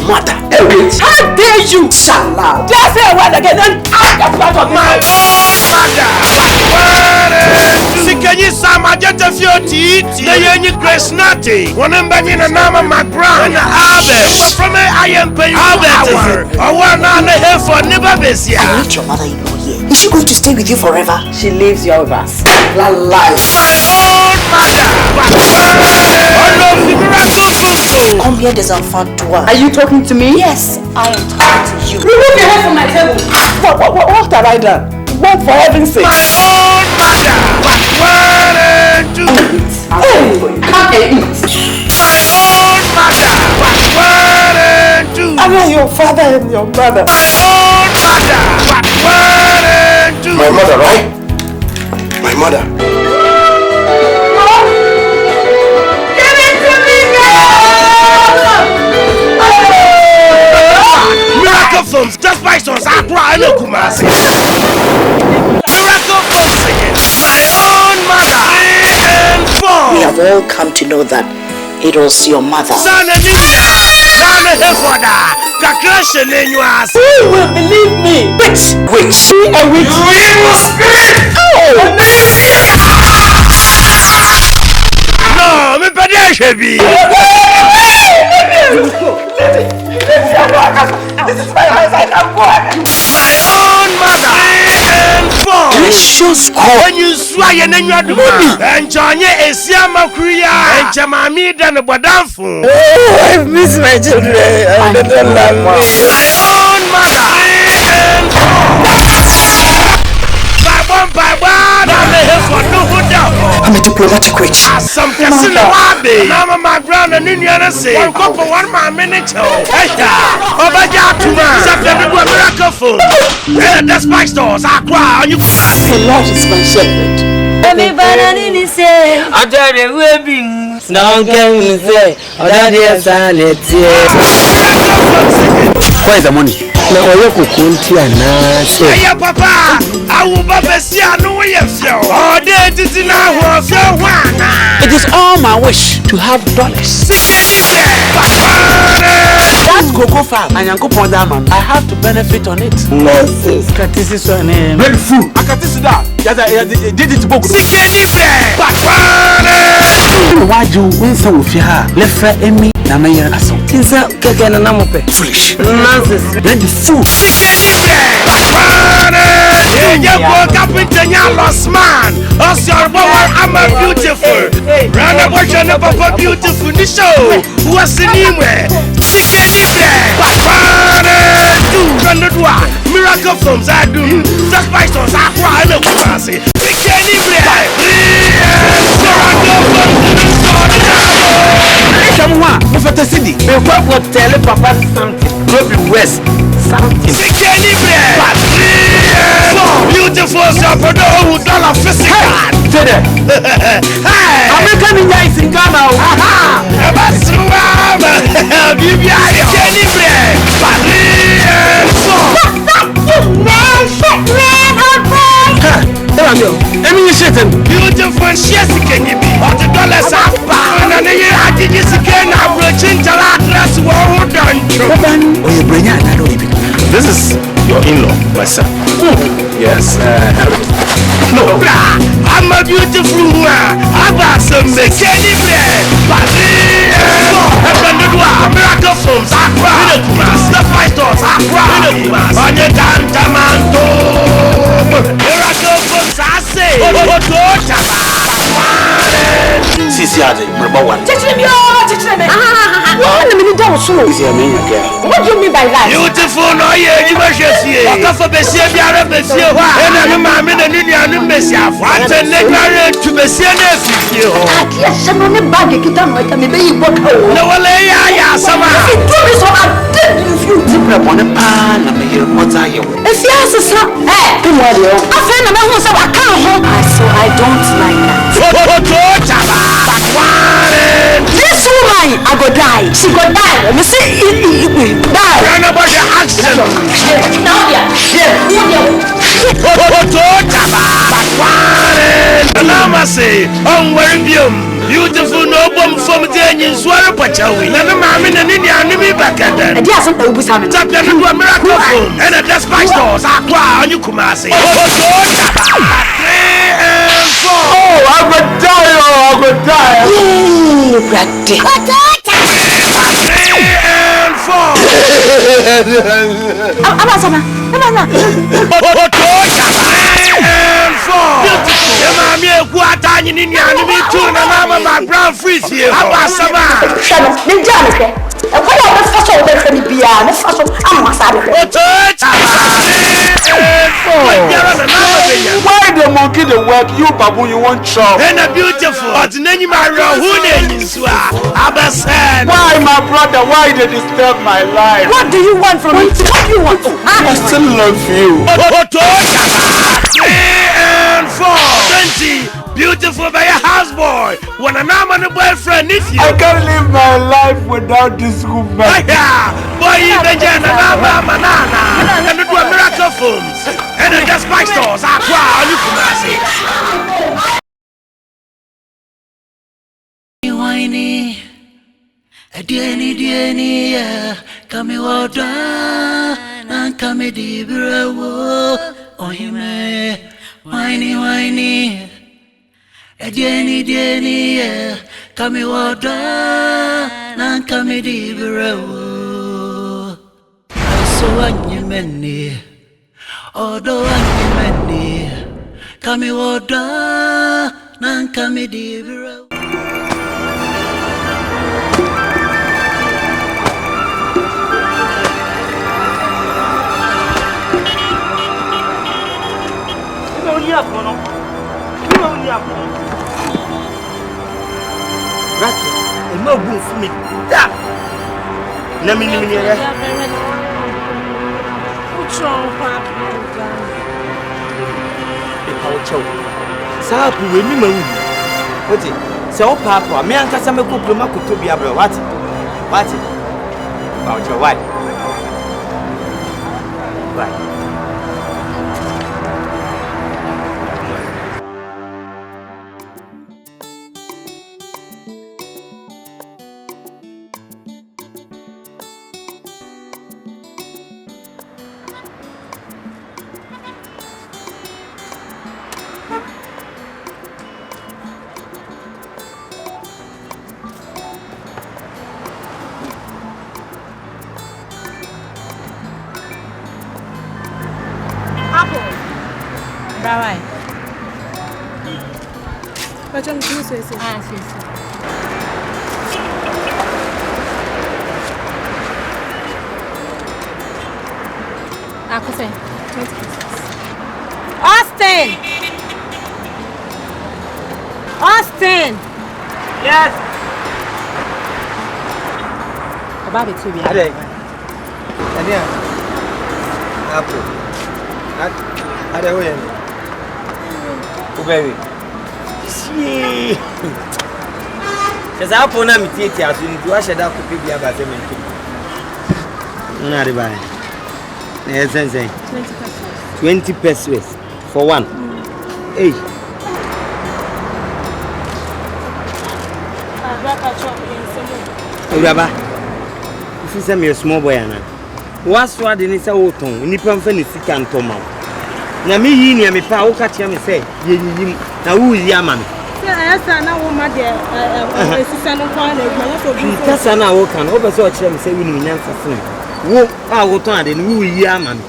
mother. How dare you? Shut up. Just say a word again and I get part of my own mother. Sikanyi sama jete fioti. Neyenyi Grace Natty. Wanembani na nama McBrown. Na Albert. From I am paying Albert. I want to have for never besia. I need your mother-in-law here. Is she going to stay with you forever? She lives your with us. La life. My own mother. Combien des enfants toi? Are you talking to me? Yes, I am talking to you. Remove your head from my table. What have I done? What, for heaven's sake? My own mother. Come and eat. My own mother. I am your father and your brother. My own mother. My mother, right? My mother. Films, just by sons, I cry no Kumasi. Miracle Films again. My own mother and phone. We have all come to know that it was your mother. Sana Nina, Sana Hefoda, Kakasha Nenuas. Who will believe me? Which? A witch. No, me Padeshabi. This is my house, I can't go. My own mother and phone. Precious God. When you swear your name, you are doing and Johnny is Yama Korea and Jamami than a Badamfu. Oh, I miss my children. I don't love me. My own mother and phone. By one, I'm a diplomatic witch. Some Cassina Wabi, Mama McBrown and Indiana say, one cup for 1 minute. Obaja to man, something to a miracle food. And the spy stores, I cry on you. The Lord is my shepherd. Everybody say, I tell you, we're being no can say, or that is where is the money? Na oyoko kunti anase. Hey papa, I will be no way oh, It is all my wish to have dollars. That cocoa farm, I have to benefit on it. Nonsense. Katisi so name. Red food. Akatisi da. Did it book. Waju wensa ofia. Lefa emi na mayera aso. Kinsa keke na namope. Foolish. Nonsense. Red food. I'm a beautiful. Run a watch and a papa beautiful. The show was the name. Miracle Films, I do. Just by sons, I cry. No, I say, Someone, Mufata City. The work will tell Papa something. Go be West. Something. Beautiful, $1 physical. Hey, American Indians in Ghana. aha, beautiful, yes, can you be? What the dollars are bound, and I did this again. I'm reaching to address what This is your in-law, my son. Yes, Harry. no, I'm a beautiful woman. I'm a some candy bread. Miracle Films, I cry. The fighters, I cry. On your Dantamanto. Miracle Films, I say. Sisi Ade, number one. What do you mean by that? Beautiful, no, yeah, you must see. I got for Bessia, Bessia, and I'm a man and Indian Bessia. What a nigger to Bessia. Yes, I'm on the bag. You can't make me be what? No, yeah, some. Do this or I did you. Zipra on a pan, I'm here. What's I you? If you ask us, hey, don't worry. I find a man who said I can't. So I don't like that. This woman, I go die. She go die. Let me see it die. Run about the action. Now, yeah. Say, I'm wearing beautiful no bom from the engine swallow pachawi. Nana mammy and India enemy back at them. And yes, I will be Simon. Tap them into a miracle phone and a despite stores. Aqua on you Kumasi. Oh, 3 and 4. Oh, I would die. Oh, I would die. Brady. 3 and 4. Amazama. And 4. Your mammy, what I need in your enemy too, and I'm McBrown freeze here. How about Sama? And what I was for so very beyond, I'm Why the monkey the work? You, Babu, you want chop. And a beautiful, but then you marry a woman in Swa. Abasan. Why, my brother? Why they disturb my life? What do you want from me? What do you want? I still love you. 3 and 4. 20. Beautiful by a houseboy. When a man and a boyfriend, if you. I can't live my life without this woman. Boy, even Janana, Manana, and the miracle phones. And the despite stores. Aqua, you can Whiny, a Diany, come water, and come a debra, oh, you may, whiny, a Diany, come water, and come a debra, so one you many, although one you many, come water, and come a debra. Rakia, and no room for me. That. Let me know here. What's wrong, Papa? Sapu we mi mawu. Oti, se o papa, me ankasa me ko ploma ko tobi abro. What? About your wife. Right. Right. But I'm going to say, I could say 20 pieces. Austin! Yes. About it to be. Apple. That way. Baby. See. Cause I put on me theater so you do a shada ko be about 7. Na riba. Yes, 20 pesos for one. Hey. Uraba. If you send me a small boy ana. What's what the nisa woton? Nipa mfa ni sika ntoma. Na me yi ni me pa wo ka tia me say ye yiyim na wo yi ama me. Esa na wo ma de esisa no kwa na egwa so bi. Kasa na wo kan wo be so tia me say wo ni nyansa fun. Wo a wo ton ade no wo yi ama me.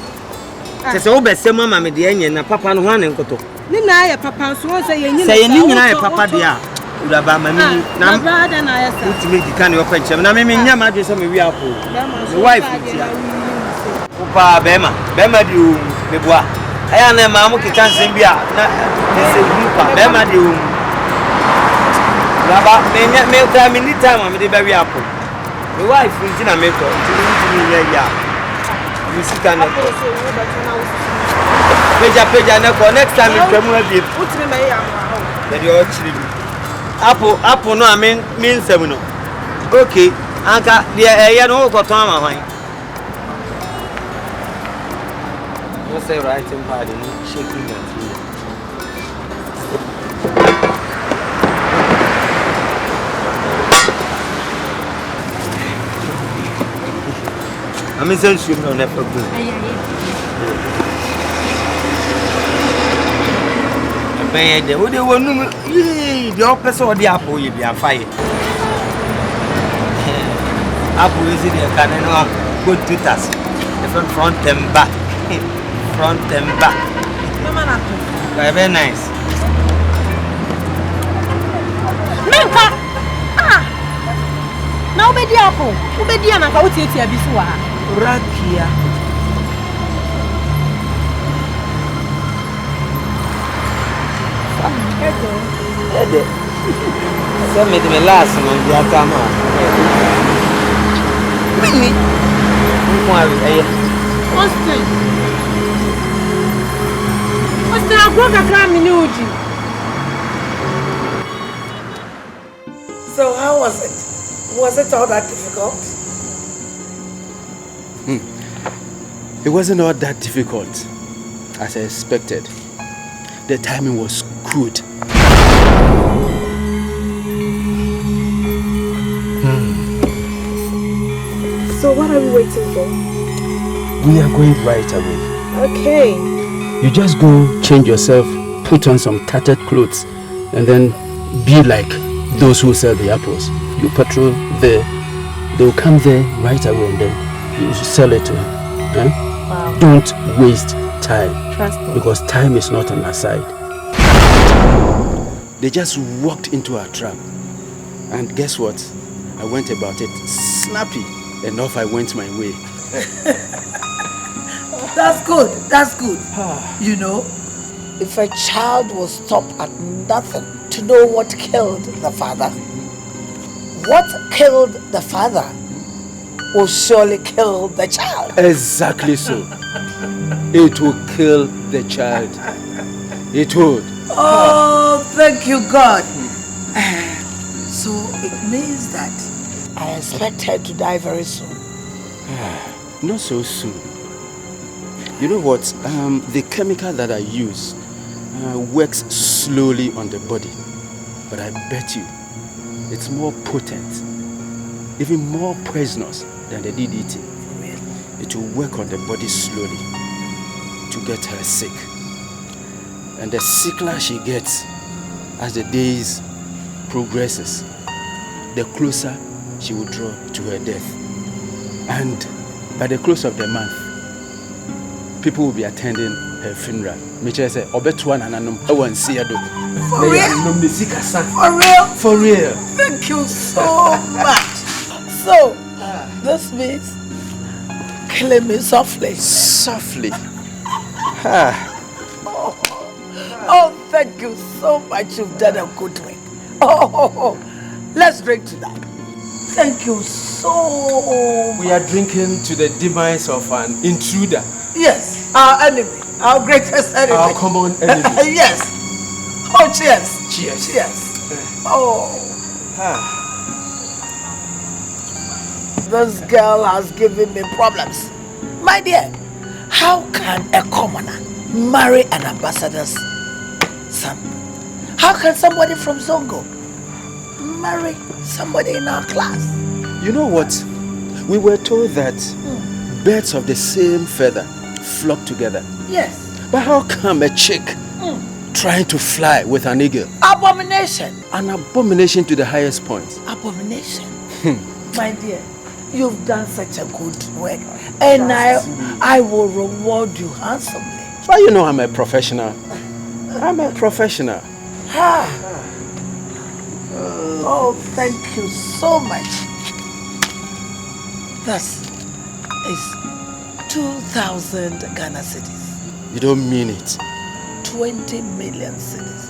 Se wo be se mama me de enye na papa no ho ane nkoto. Ni na ya papa so wo say ye nyina. Say ye nyina ya papa de a. Uraba ma mi na brother na ya sa. Ultimate di kan yo pa nche na me nya ma de so me wi apo. Me wife tia. Opa bema di o me boa. Aya na ma mu kika nsem bia na se grupa be ma de o laba me ta me ni time me de be wi apo me wife nti na me to nti ni ya you see can peja na ko next time me twam abi utime me ya ma de o chiri apo no amen me nsem no okay anka de eya no ko ton ama hwan. What's the right in party? Shaking that. I'm saying you know never good. Man, they would want the opposite of the apple you be a fire. Apple is in a cannon good tutors. Front and back. Front and back. Very nice. Menka! Ah! Now be the apple. Who be the anaka? What is it before? Rakia. Ede. Say me the last one the atama. Mini. What's the agwa kakra mini uji? So how was it? Was it all that difficult? It wasn't all that difficult, as I expected. The timing was good. So what are we waiting for? We are going right away. Okay. You just go change yourself, put on some tattered clothes, and then be like those who sell the apples. You patrol there, they'll come there right away and then you sell it to them. Eh? Wow. Don't waste time. Trust me. Because time is not on our side. They just walked into our trap. And guess what? I went about it snappy, and off I went my way. That's good. That's good. You know, if a child will stop at nothing to know what killed the father, what killed the father will surely kill the child. Exactly so. It will kill the child. It would. Oh, thank you, God. So it means that I expect her to die very soon. Not so soon. You know what? The chemical that I use works slowly on the body. But I bet you it's more potent, even more poisonous than the DDT. It will work on the body slowly to get her sick. And the sicker she gets as the days progresses, the closer she will draw to her death. And by the close of the month, people will be attending her funeral. Michelle said, Obetuan and Anum, I want to see her. For real? For real. Thank you so much. So, this means killing me softly. Softly. Oh, thank you so much. You've done a good work. Oh, let's drink to that. Thank you so much. We are drinking to the demise of an intruder. Yes, our enemy, our greatest enemy. Our common enemy. Yes. Oh, cheers. Cheers. Cheers. Oh. This girl has given me problems. My dear, how can a commoner marry an ambassador's son? How can somebody from Zongo marry somebody in our class? You know what? We were told that birds of the same feather flock together. Yes. But how come a chick trying to fly with an eagle? Abomination. An abomination to the highest point. Abomination. My dear, you've done such a good work, and I will reward you handsomely. But you know I'm a professional. I'm a professional. Oh, thank you so much. This is 2,000 Ghana cedis. You don't mean it. 20 million cedis.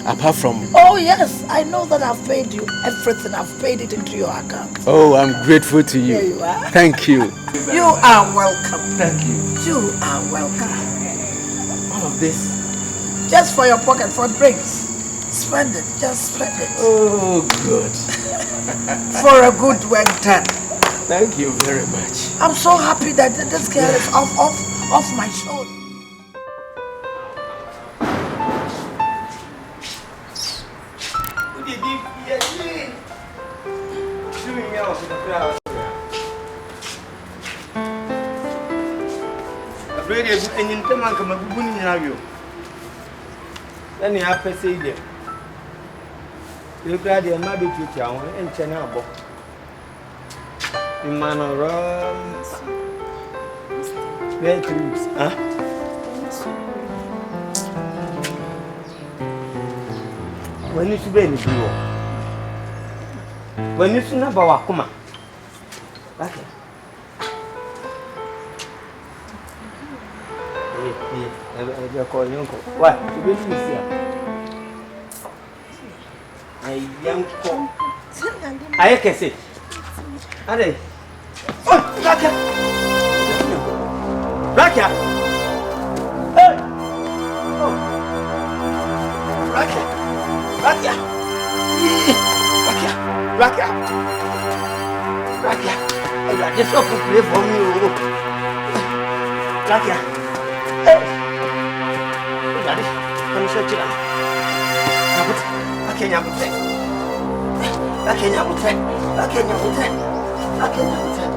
Apart from... Oh yes, I know that I've paid you everything. I've paid it into your account. Oh, I'm grateful to you. Here you are. Thank you. You are welcome. Thank you. You are welcome. All of this? Just for your pocket, for drinks. Spend it, just spend it. Oh, good. For a good work done. Thank you very much. I'm so happy that this girl is off my shoulder. afraid of any time I come up with you. Then you have to say them. You got your mother to town and Chenabo. In manner, very true, huh? When you be in the blue, when you see about Wakuma, Rakia. I call you uncle. What? You be here? I young cop. I can say. Are they? Oh, Rakia! Rakia! Hey! Oh! Rakia! Rakia! Rakia! Rakia! Rakia! I just want to play for me. Rakia! Hey! Daddy, can you search it out? I can't have it. I can't have it. I can't have it. I can't have it.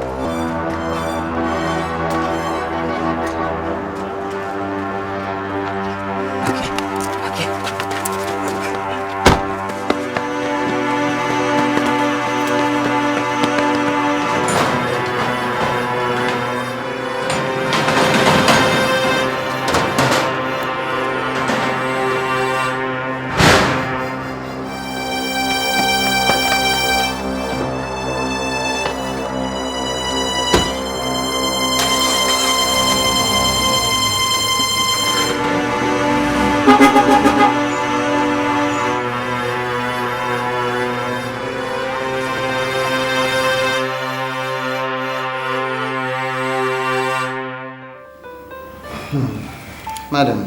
Madam,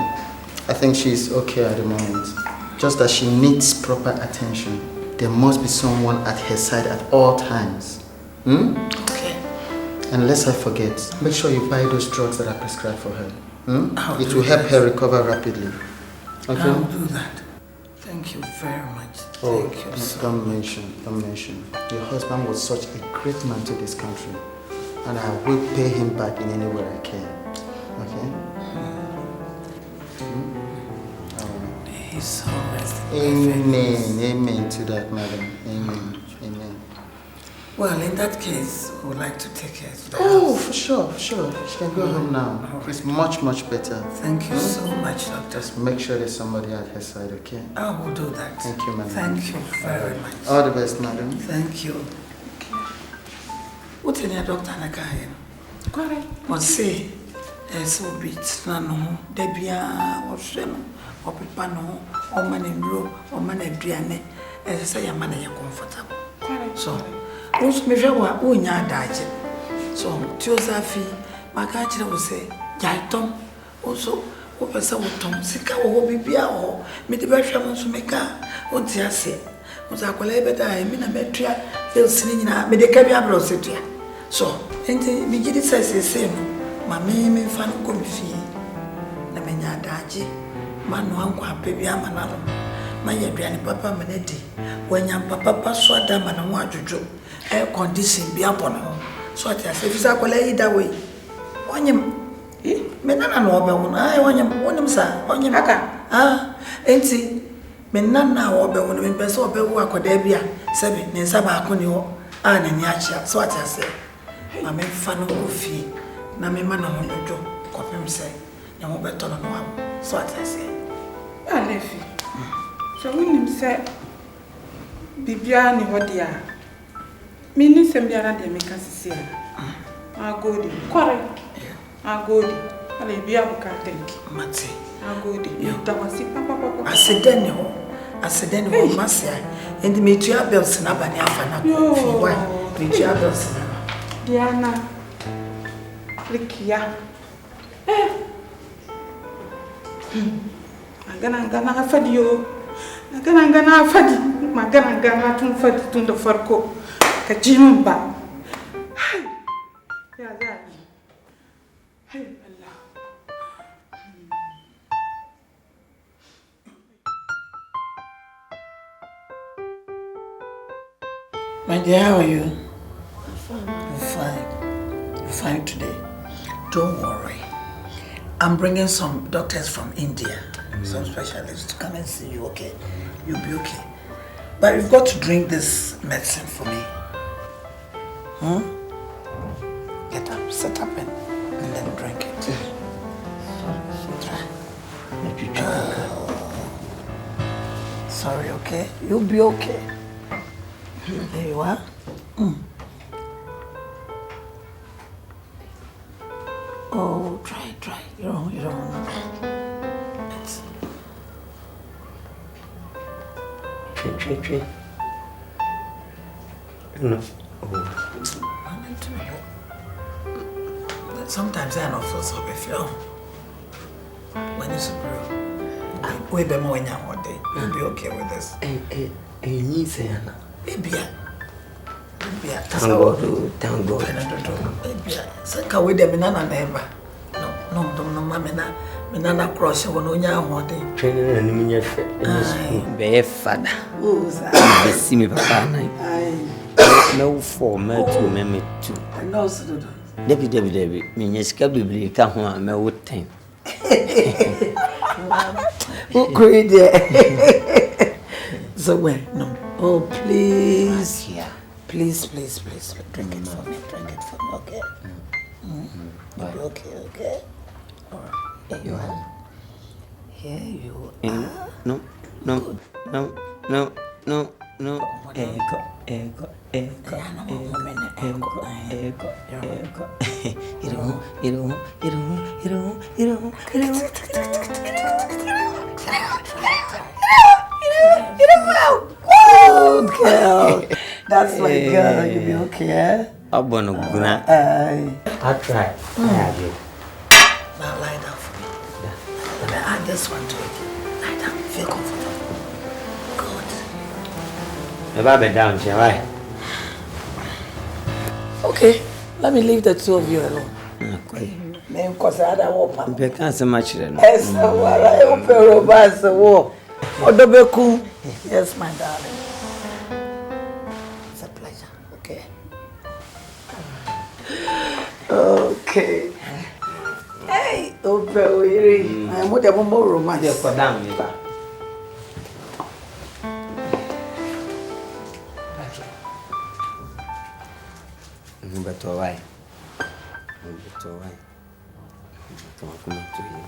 I think she's okay at the moment. Just that she needs proper attention. There must be someone at her side at all times. Okay. And lest I forget, make sure you buy those drugs that are prescribed for her. It will help her recover rapidly. Okay? I'll do that. Thank you very much. Thank you so don't mention. Your husband was such a great man to this country. And I will pay him back in any way I can. Okay? He's so nice. Amen to that, madam. Amen. Well, in that case, we would like to take her to the house. For sure. She can go home now. Right. It's much better. Thank you so much, doctor. Just make sure there's somebody at her side, okay? I will do that. Thank you, madam. Thank you very much. All the best, madam. Thank you. What's in your doctor, Nakaya? Correct. What say? So beats, no, Debia, or Sheno, or Pipano, or Manibro, or Manadriane, as I say, a man are comfortable. So, also, me very well, Unya Dajet. So, Tiosafi, my catcher will say, Jaitom, also, Opesa with Tom, Sika, or Bibia, or Midibasham to make a, what I say. Was I better, I mean a metria, they'll sing in a Medicabia Brosetia. So, and the beginning says the same. Mammy, me fan come fee. Na menya daji. Manu anko happy amanalo. My Adrian Papa Maneti. When your papa swat them and one jojo. Air condition be upon her. So I say, if I call it that way. On him, Menana no one. I want him, sir. On him, ah, ain't see. Menana or be one of them, so be work or debia. 7 and Sabaconio, and in Yacha. So I say, Mammy fan of fee. Na me man on your job, copy say, you won't bet on one. So I say, Alefi. So when him say, Bibiani, what dear? Meaning some Biana de make us see. I'll go there. Correct. I'll go there. I'll be able to think. Matty. I'll go there. You don't see Papa. I said, then, Massia, and the Mitria bells in Abaniafana. Why? Mitria bells in Diana. Rakia. Agana afadi yo. Agana afadi. Magana tun fadi tun do farko. Ka jimba. Ya zani. Hey Allah. My dear, how are you? I'm fine. You're fine. You're fine today. Don't worry. I'm bringing some doctors from India, some specialists to come and see you, okay? You'll be okay. But you've got to drink this medicine for me. Get up, sit up and then drink it. Sorry, okay? You'll be okay. There you are. Oh, try. You don't want to. Try. No. Sometimes I don't feel so if you when it's a we be more in your day. You'll be okay with this. You say, Maybe. Tango. So can we them nana never? No, mamma, Nana cross you on your day. Training and me, be father. See me, papa. No for me too. I know so. Debbie, me scabby come home, my wood time. Oh, great. So, when? No. Oh, please. Please. Drink it for me. Okay? You'll be okay? All right. Here you are. Here you are. No. Ego. Good girl. That's my girl. You'll be okay, I'll try. I have it. Now lie down for me. Let me add this one to it. Lie down. Feel comfortable. Good. Never be down, shall I? Okay. Let me leave the two of you alone. Name cause I had a whoop. I can't say much. Yes, I hope you're robust. Odobeku. Yes, my darling. It's a pleasure. Okay. Okay. Hey, Ope, I'm with a more romance. Yes, for down, you back. But all right. Come to you.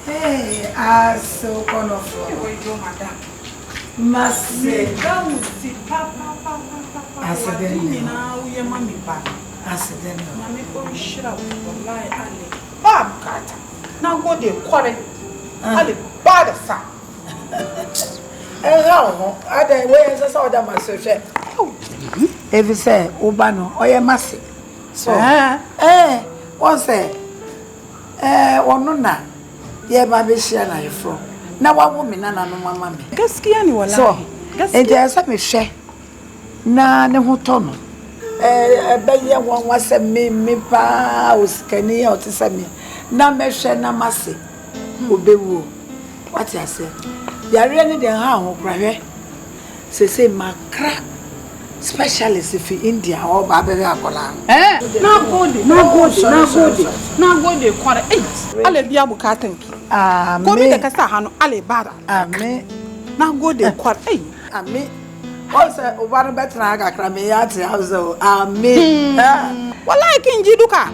Hey, so kind of. Madam. Masse. Accident. Now go there, quarry. Ali bad sa. How? I don't way as I saw that myself. If you say Ubano or a masse. So, what's it? Onuna. Yeah, baby, she and I from. Now, what woman and no mamma. Gaskiya ni wala. So, and there's a share. Na ne hotono. Benya one was a me pa was canny out to send me. Na me share na masse. Ubewu. What I say? They are really the how cry. Say macra specialist if India or Babylon. Now go there, quarter 8. Ale bia bukatan. Go be the kasa hano ale bada. Amen. Now go there, quarter 8. Amen. Also, over better naga kramiati house. Amen. Wala kinji duka.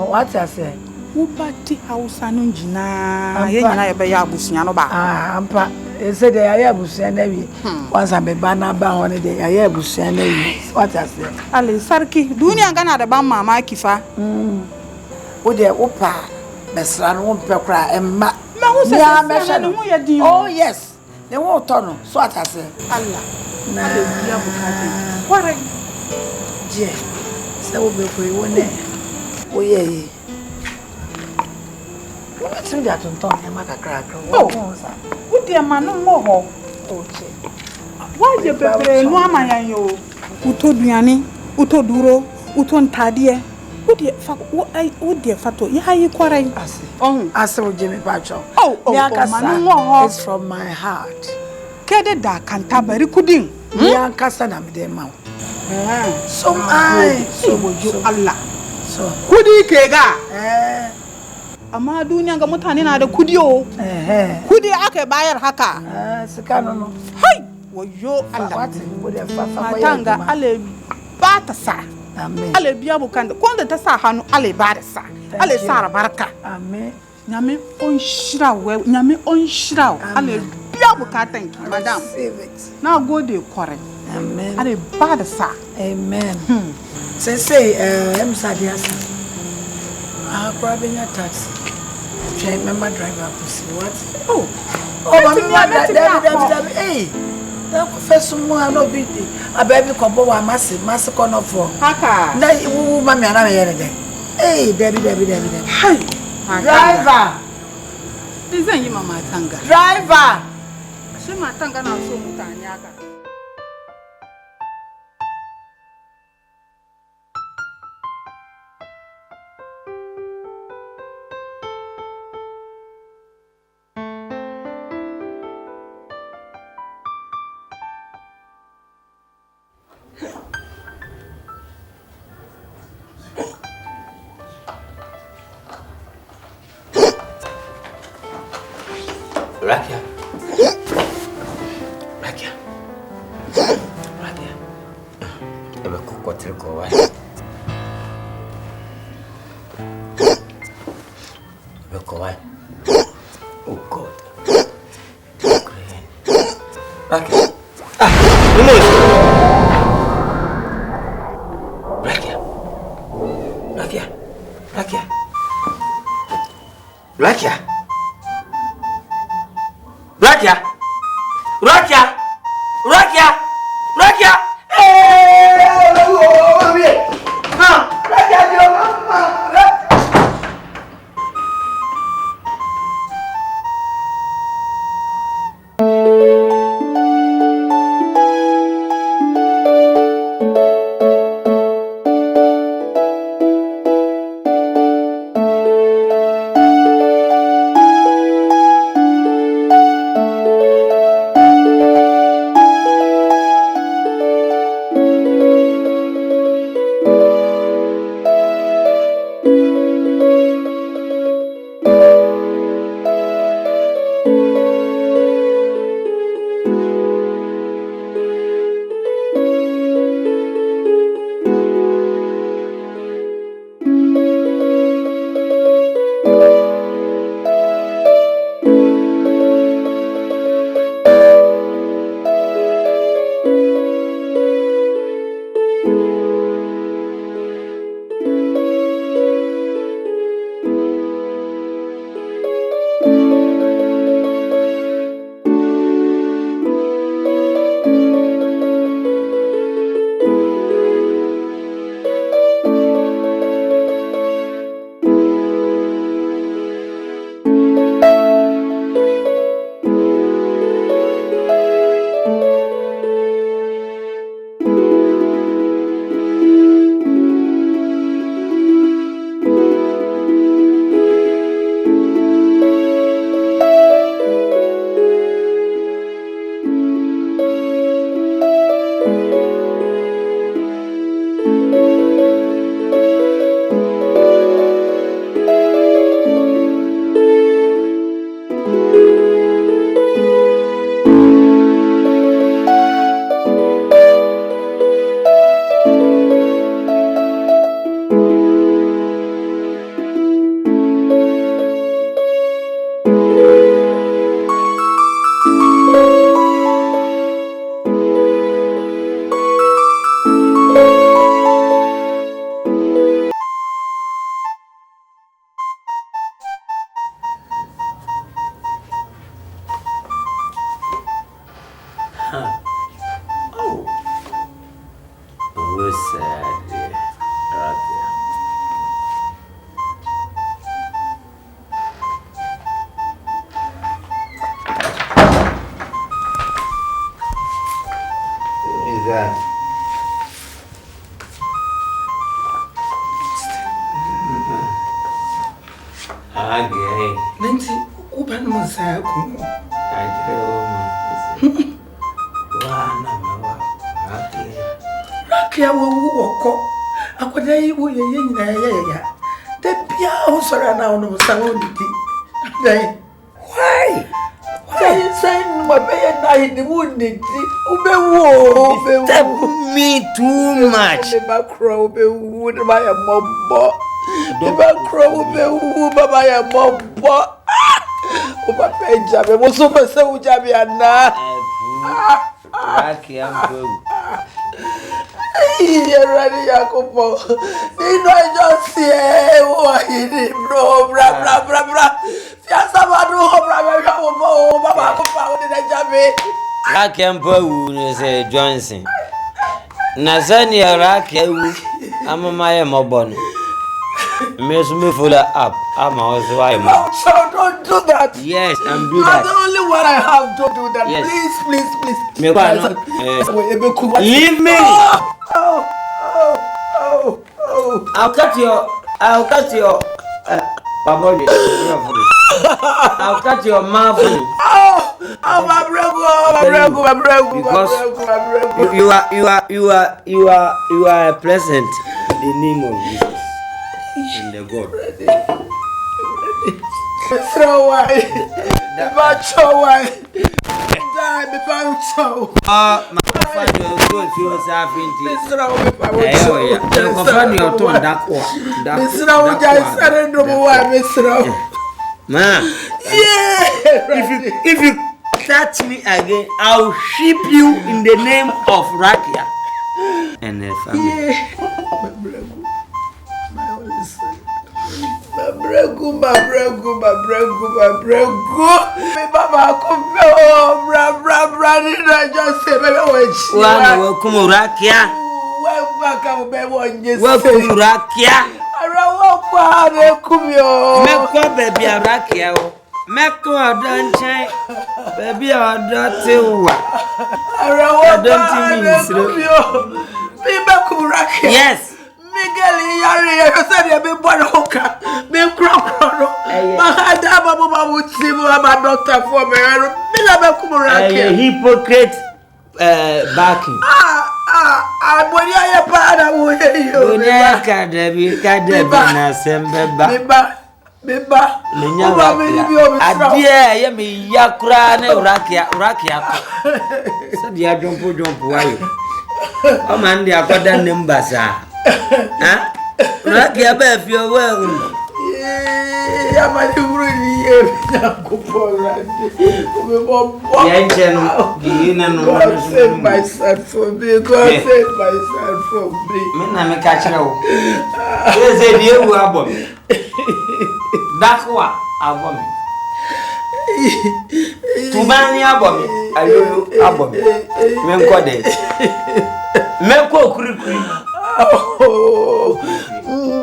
What I say? Ubati house anunjina. Ye nyina ye be ya abusia no ba. Ampa. Say they are abusia na wi. Once am be bana ba hon dey are abusia na wi. What I say? Ale sarki duniya gana da ban mamaki fa. Wo dey opa mesra no mpe kra emma. Ma hu se se no ye din. Oh yes. They won't turn on. So what I say? Allah. Ale bia bukati. Kware. Je. Se wo be ko e wona. Wo ye. What's in that on top? I'm a crack. Oh, what dear man, no more. Why the pepper, no man, yo? Uto Diani, Uto Duro, Uton Tadie, Would dear Fato, you quarry. I saw Jimmy Pacho. It's from my heart. Kede da Cantabari Kudin. Yankasanam de Mount. So Allah. So Kudi Kega. Amadu Nyanga Mutanina the Kudio. Kudi Ake Bayer Haka. Sakano. Hi! Yo Allah. Matanga Ale Batasa. Amen. Ale biabu kanda. Konda tasa hanu Ale Barasa. Ale Sara Baraka. Amen. Nyame on shiraw. Nyame on shiraw. Ale biabu ka thank you, madam. Now go de correct. Amen. Ale Barasa. Amen. Say, Sadiasa. Grabbing a taxi. Remember driver to see what? Oh, Mama, hey. That first one no be a baby combo wa massive corner for. Haka. Na you mama na me yere. Hey, Debbie. Hey. Driver. This is Mama Tanga. Driver. She Matanga na so mutanyaka. Rakia. Ebe kukotre ko wa. Ebe ko wa. Oh God. Rakia. Rakia! Uban Mosaico. Rakia will walk. I could say, we are in there. The Pia Sarana no Saudi. Why? Why saying my baby in the wood? Step me too much. The back row be wood by a mob. The back row be wood by a mob. Oba Benjamin was super so Jabiana. Rakia Koo. You're ready, Jacopo. You know, I just say, oh, he did, bro, bra. Just about to Rakia Koo is a Johnson. Nazania Rakia, I'm a Maya Mobon. Miss me full up. I'm also why. So don't do that. Yes, I'm doing That's that. the only one I have. Don't do that. Yes. Please. Leave me. I'll cut your I'll cut your mouth. My You are a present in the name of Jesus and the God. Throw away. If you touch me again, I'll ship you in the name of Rakia and the family. Mabregu. Just say, welcome Rakia. Welcome Rakia. Meko baby Rakia. Meko don't change. Baby I don't tell. Yes. Miguel, you said you be born hooker. Be crop. Mahada Baba would see my doctor for me. A hypocrite backing. I'm when you are part of you. Adia, me yakra ne Rakia. So dia jump why. Oh man, they are got the numbers. Rakia be your well. Yeah, my really God save my son for me. God save my son for me. Me catch you. There's a new album. That's what album. Too many album. I do album. Men code. Men ko kuri.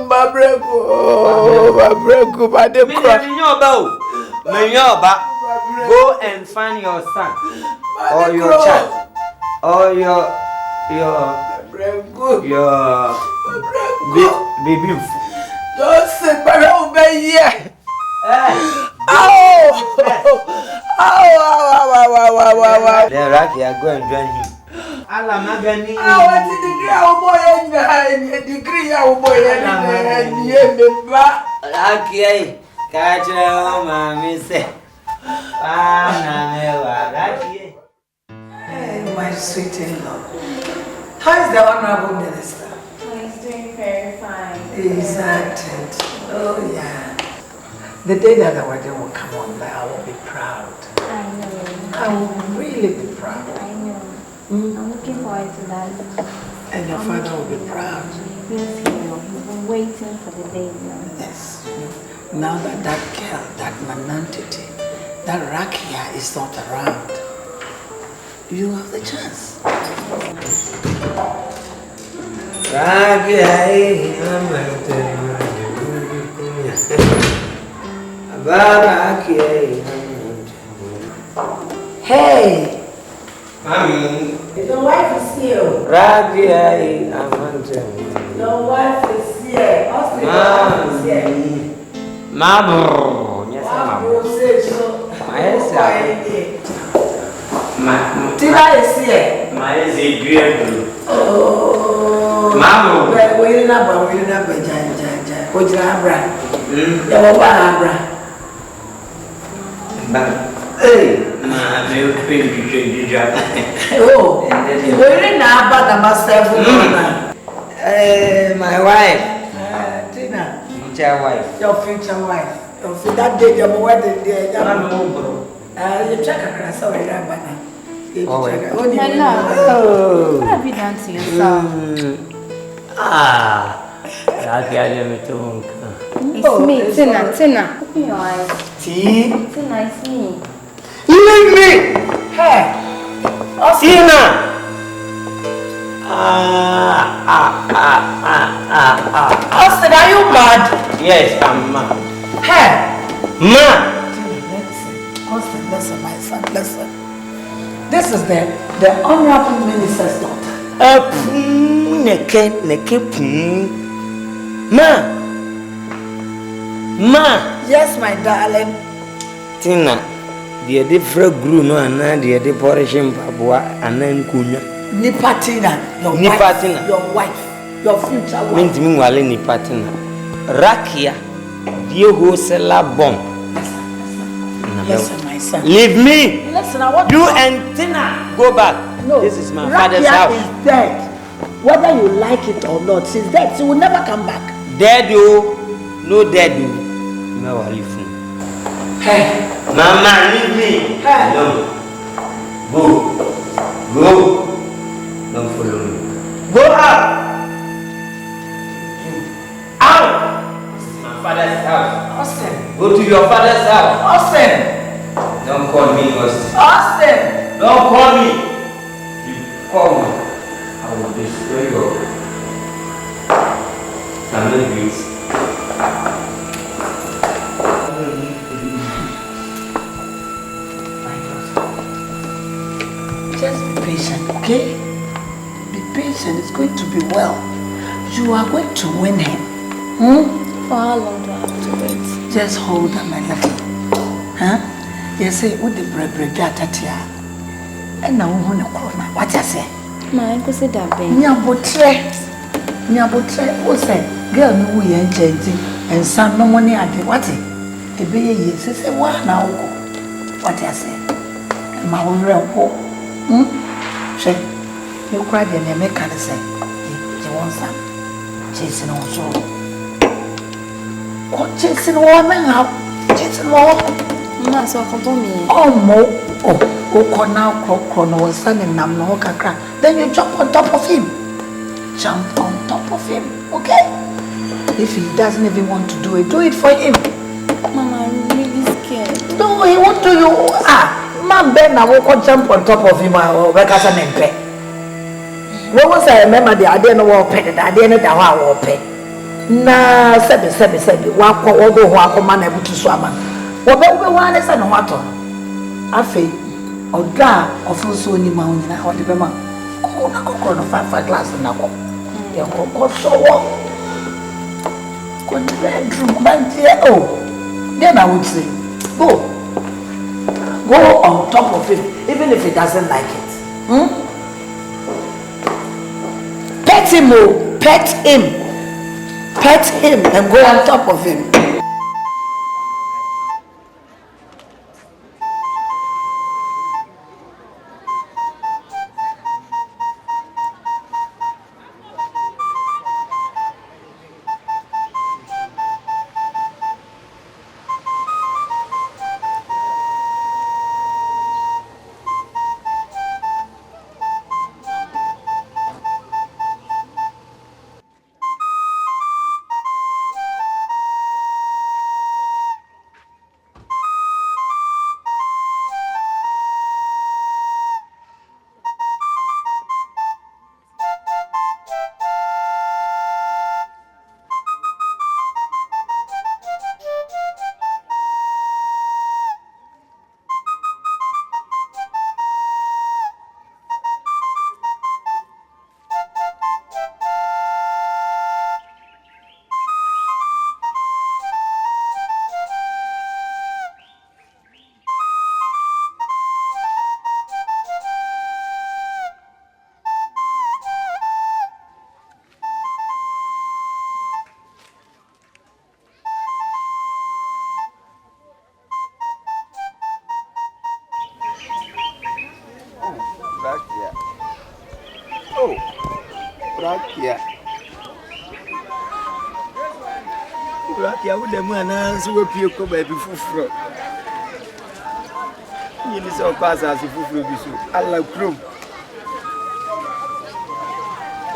Mabrego, go and find your son or your child or your baby. Don't say over here. The Rakia, go and join him. Alamagani. I want to degree our boy Rakia, catch mammy say. My sweet in-law. How is the honorable minister? He's doing very fine. Exactly. Oh yeah. The day that the wedding will come on, I will be proud. I know. I will really be proud. I know. I'm looking forward to that. And your father will be proud. Yes, he will. He's been waiting for the day now. Yes. Now that that girl, that nonentity, that Rakia is not around, you have the chance. Hey! Mommy! Your wife is here. Rakia, Your wife is here. Your wife is here. Mama! Yes, Mama. Tina is here. My is a great. Oh, Mama. We're not Abra. Abra. Hey, my baby, oh, we're not about the master. My wife. Tina. Future wife. Your future wife. That day, your wedding day. You check a class already, Rabana. Hello. What have you done to yourself? Rakia, let me talk. It's me, Tina. Open your eyes. Tina, it's me. Leave me! Hey! Tina! Austin, are you mad? Yes, I'm mad. Hey! Mad! Austin, listen, my son, listen. This is the honorable minister's daughter. Ma! Yes, my darling. Tina, the different grew no and the deportation Papua and then Kunya. Nipatina, your wife, your future wife. Means meanwhile Nipatina. Rakia, the wholesaler bomb. Listen, my son. Leave me. Listen, I want you and Tina go back. No, this is my Rakia father's house. Is dead. Whether you like it or not, she's dead. She will never come back. Dead you, no dead you. No, I leave me. Hey, Mama, leave me. Hey. No. Go. Don't follow me. Go out. Out. This is my father's house. Austin. Go to your father's house. Austin. Don't call me Austin. Austin. Don't call me. You call me, I will destroy you. Can you please? Just be patient, okay? Be patient. It's going to be well. You are going to win him. For how long do I have to wait? Just hold on a little. Huh? You say, what the bread tatia? And now, what you say? My uncle said that baby. Nyabotre, who said, girl, no, we ain't changing, and son, no money at the what? A baby, say, what now? What you say? My own real say, you cried and you make her say, you want some chasing also. What chasing woman out? Chasing more. So I can me. Oh, more. Oh, now, chrono, son, and I'm no crack. Then you jump on top of him. Jump on top of him, okay? If he doesn't even want to do it for him. Mama, I'm really scared. No, he won't do you. Man, Ben, I won't jump on top of him or because I'm in bed. What was I remember the idea no war pet, the idea no war pet. Na, sebi, walk over walk man able to swim. What about one is an water? I feel, or gar of so any mountain, I want to be man. Cocoa, 5 glass and now. You're so warm. Go to the bedroom, man, dear. Oh, then I would say, go on top of him, even if he doesn't like it. Pet him, pet him, and go on top of him. Rakia. Rakia with the man and so appear come by before from. You need some pass as if you will be so. I love Chrome.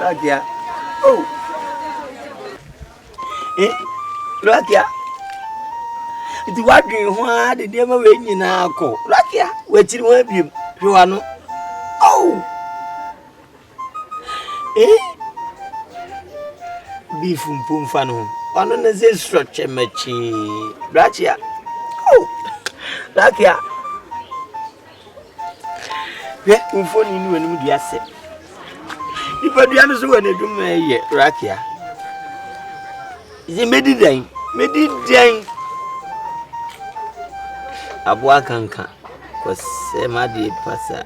Rakia. Oh. Rakia. It's wondering why the devil went in our call. Rakia, waiting with you. You are no. Oh. Beef and Pumfano. One on the structure, Machi. Rakia. Oh. Rakia. Yeah, Umphone knew and would yes. If I do understand what they do, my Rakia. Is it meditating? Meditating. Abua canca. Was Semadi Passa.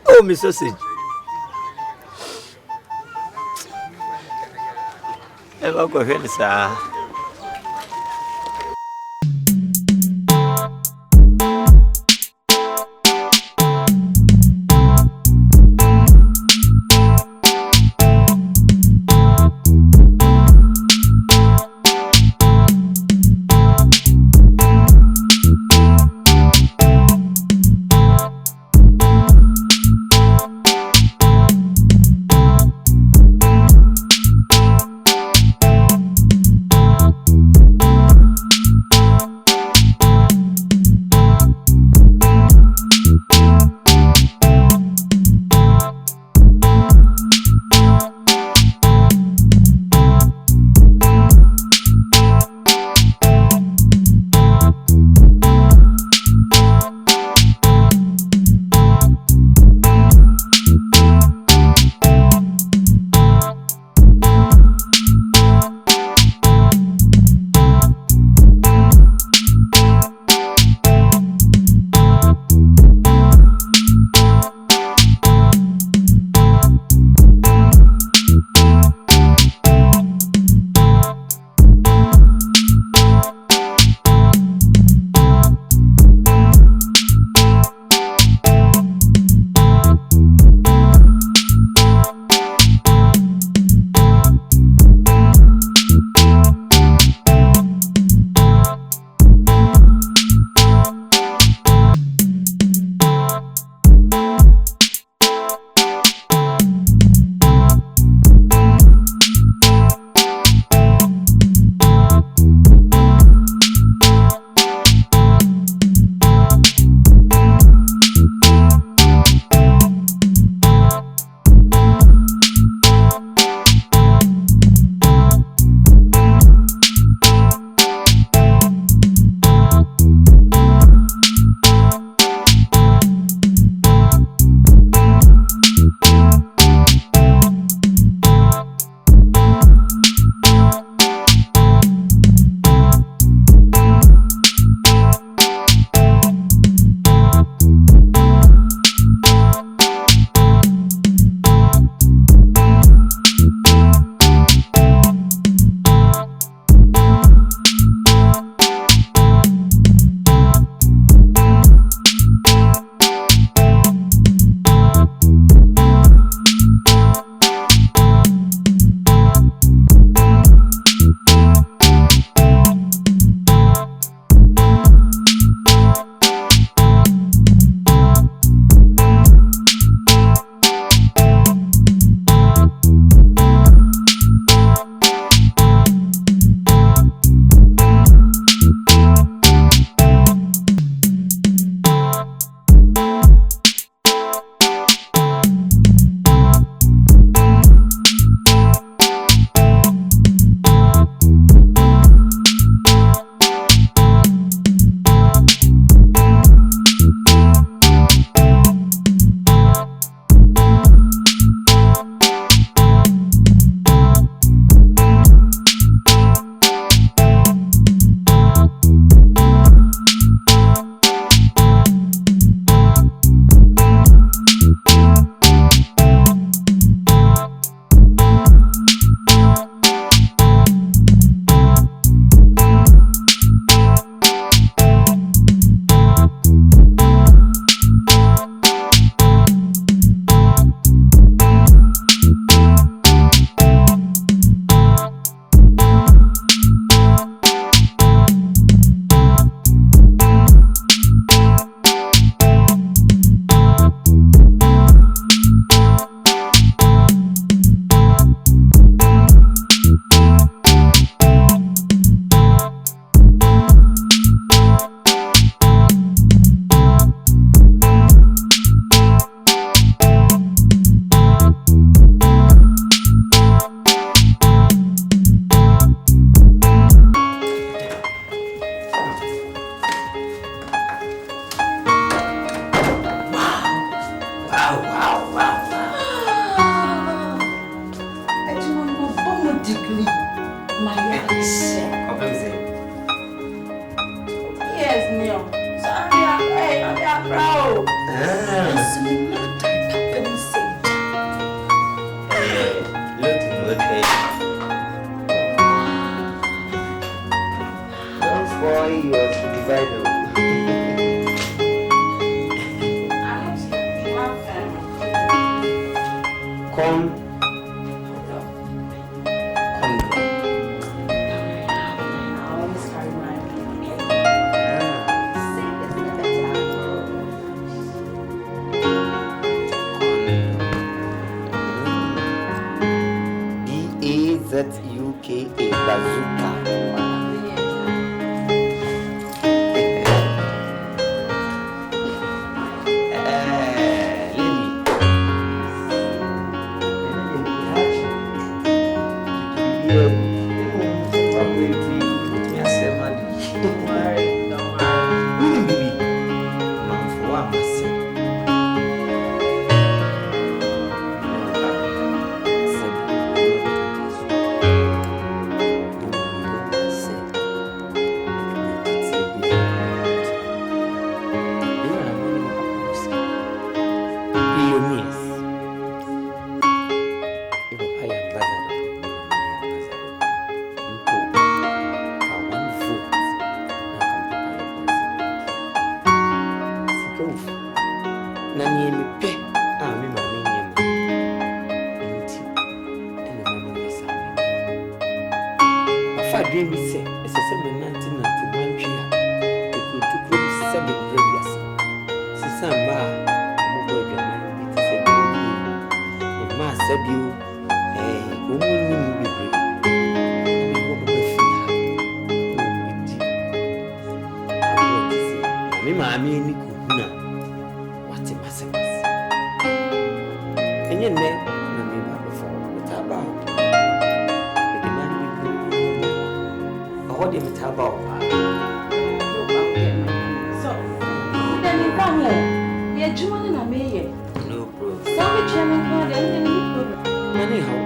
Oh, Miss Sausage. Ever go ahead, sir. Proof. Nani me pay. Ah, me mammy. I dream me say, as a 1991 year, the good to grow 7 previous. Sisamba, I'm going to be said, if ma said you, a woman will be brave. I mean, Nikuna, what's a massacre? And your name, remember before, what about? What do you talk about? So, then you come here. You're joining a mayor. No problem. Sorry, Chairman, then no problem. Anyhow,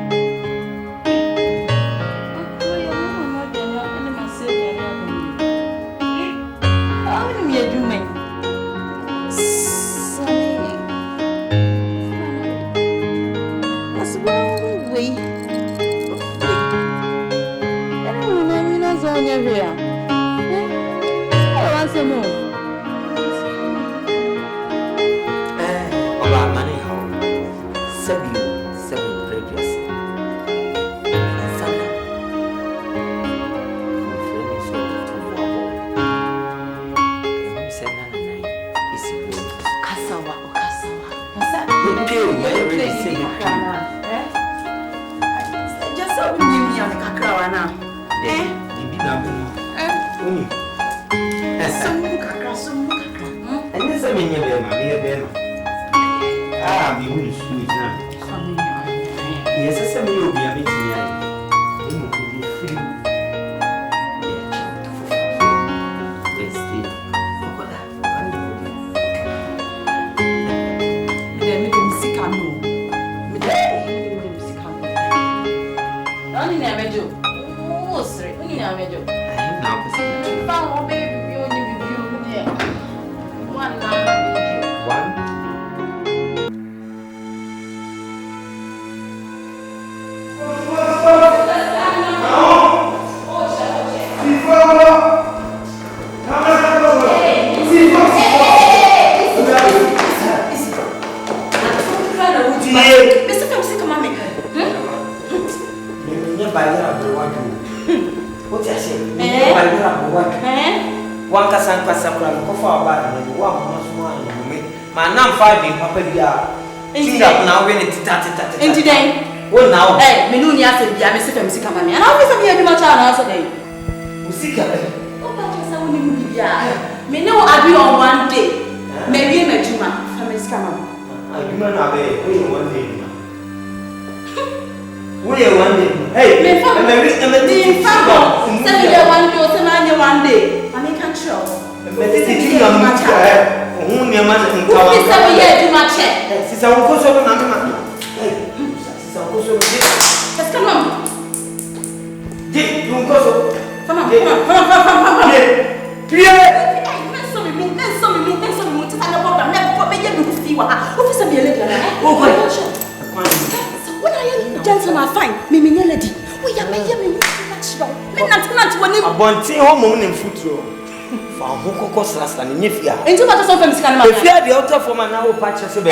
Into what is often scan if you are the author for my now patches of hey,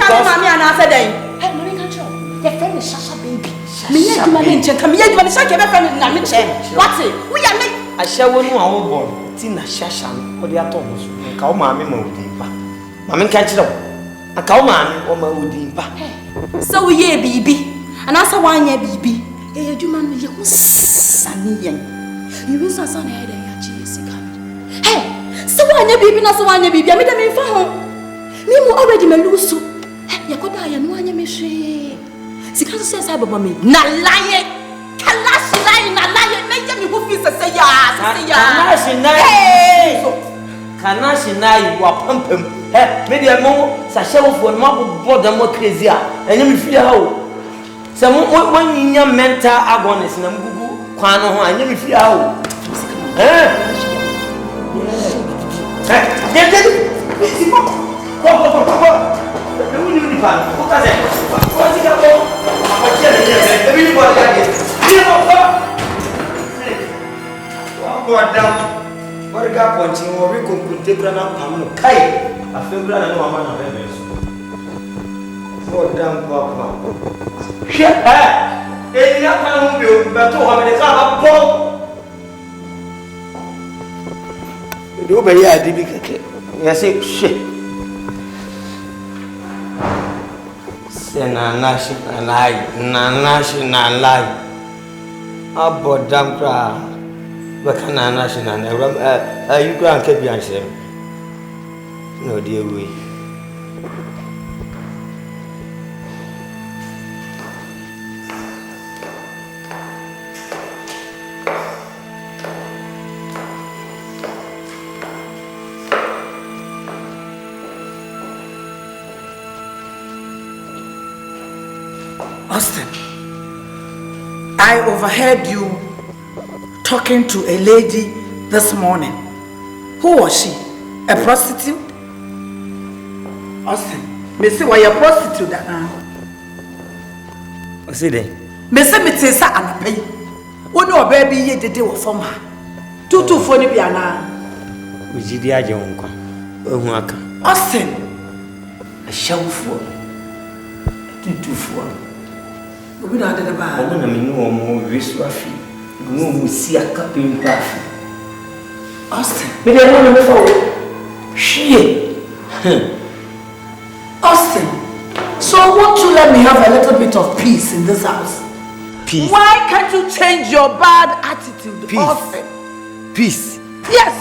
mommy and I said, hey, mommy, can't you? Your friend is Shasha baby. Me and my mention, come here, you want to shake your friend in my chair. What's it? We are make I shall one more born. Tina Shashan, or the Atomos, and call mammy Modimpa. Mammy catch it up. A cow man or Modimpa. So we ye baby, and answer one ye baby. Hey, you man, you was sunny. You was a son head. Hey, so one ye baby, not so one ye baby. I made them in phone. Me already me lose. Hey, Yakoda, and one ye me she. Sika says I baba me. Na lie. Kalash lie, na lie. Make them who feel say ya. Kanashi na. Hey. Kanashi na you are pumping. Hey, maybe a mo sasha for no bother more crazy. And you feel how. Some one in your mental agonist na mgugu kwano ho anya me fia ho. paprika punching or we could take run up Pamno Kai. I feel glad I know I'm on a for damn papa. Shut up! They not come you, but to have a car up. You do be a difficult. Yes, shit. National lie. About damn crowd. But can I national? You can't keep your answer. No, dear way. Austin, I overheard you talking to a lady this morning. Who was she? A prostitute? Austin, me say why a prostitute now? What's it then? Me say me say sa anapay. Wo no baby ye dede wo form ha. Tutu fo ni bia na. Ujidi aje wonkwa. Ohu aka. Austin, a shawfo. Tutu fo. Obi na dede ba. Omo na me no omo wesu afi. No musi aka pempa afi. Austin, me dey no me for. Shie. Austin, so won't you let me have a little bit of peace in this house? Peace. Why can't you change your bad attitude, Peace. Austin? Peace. Yes,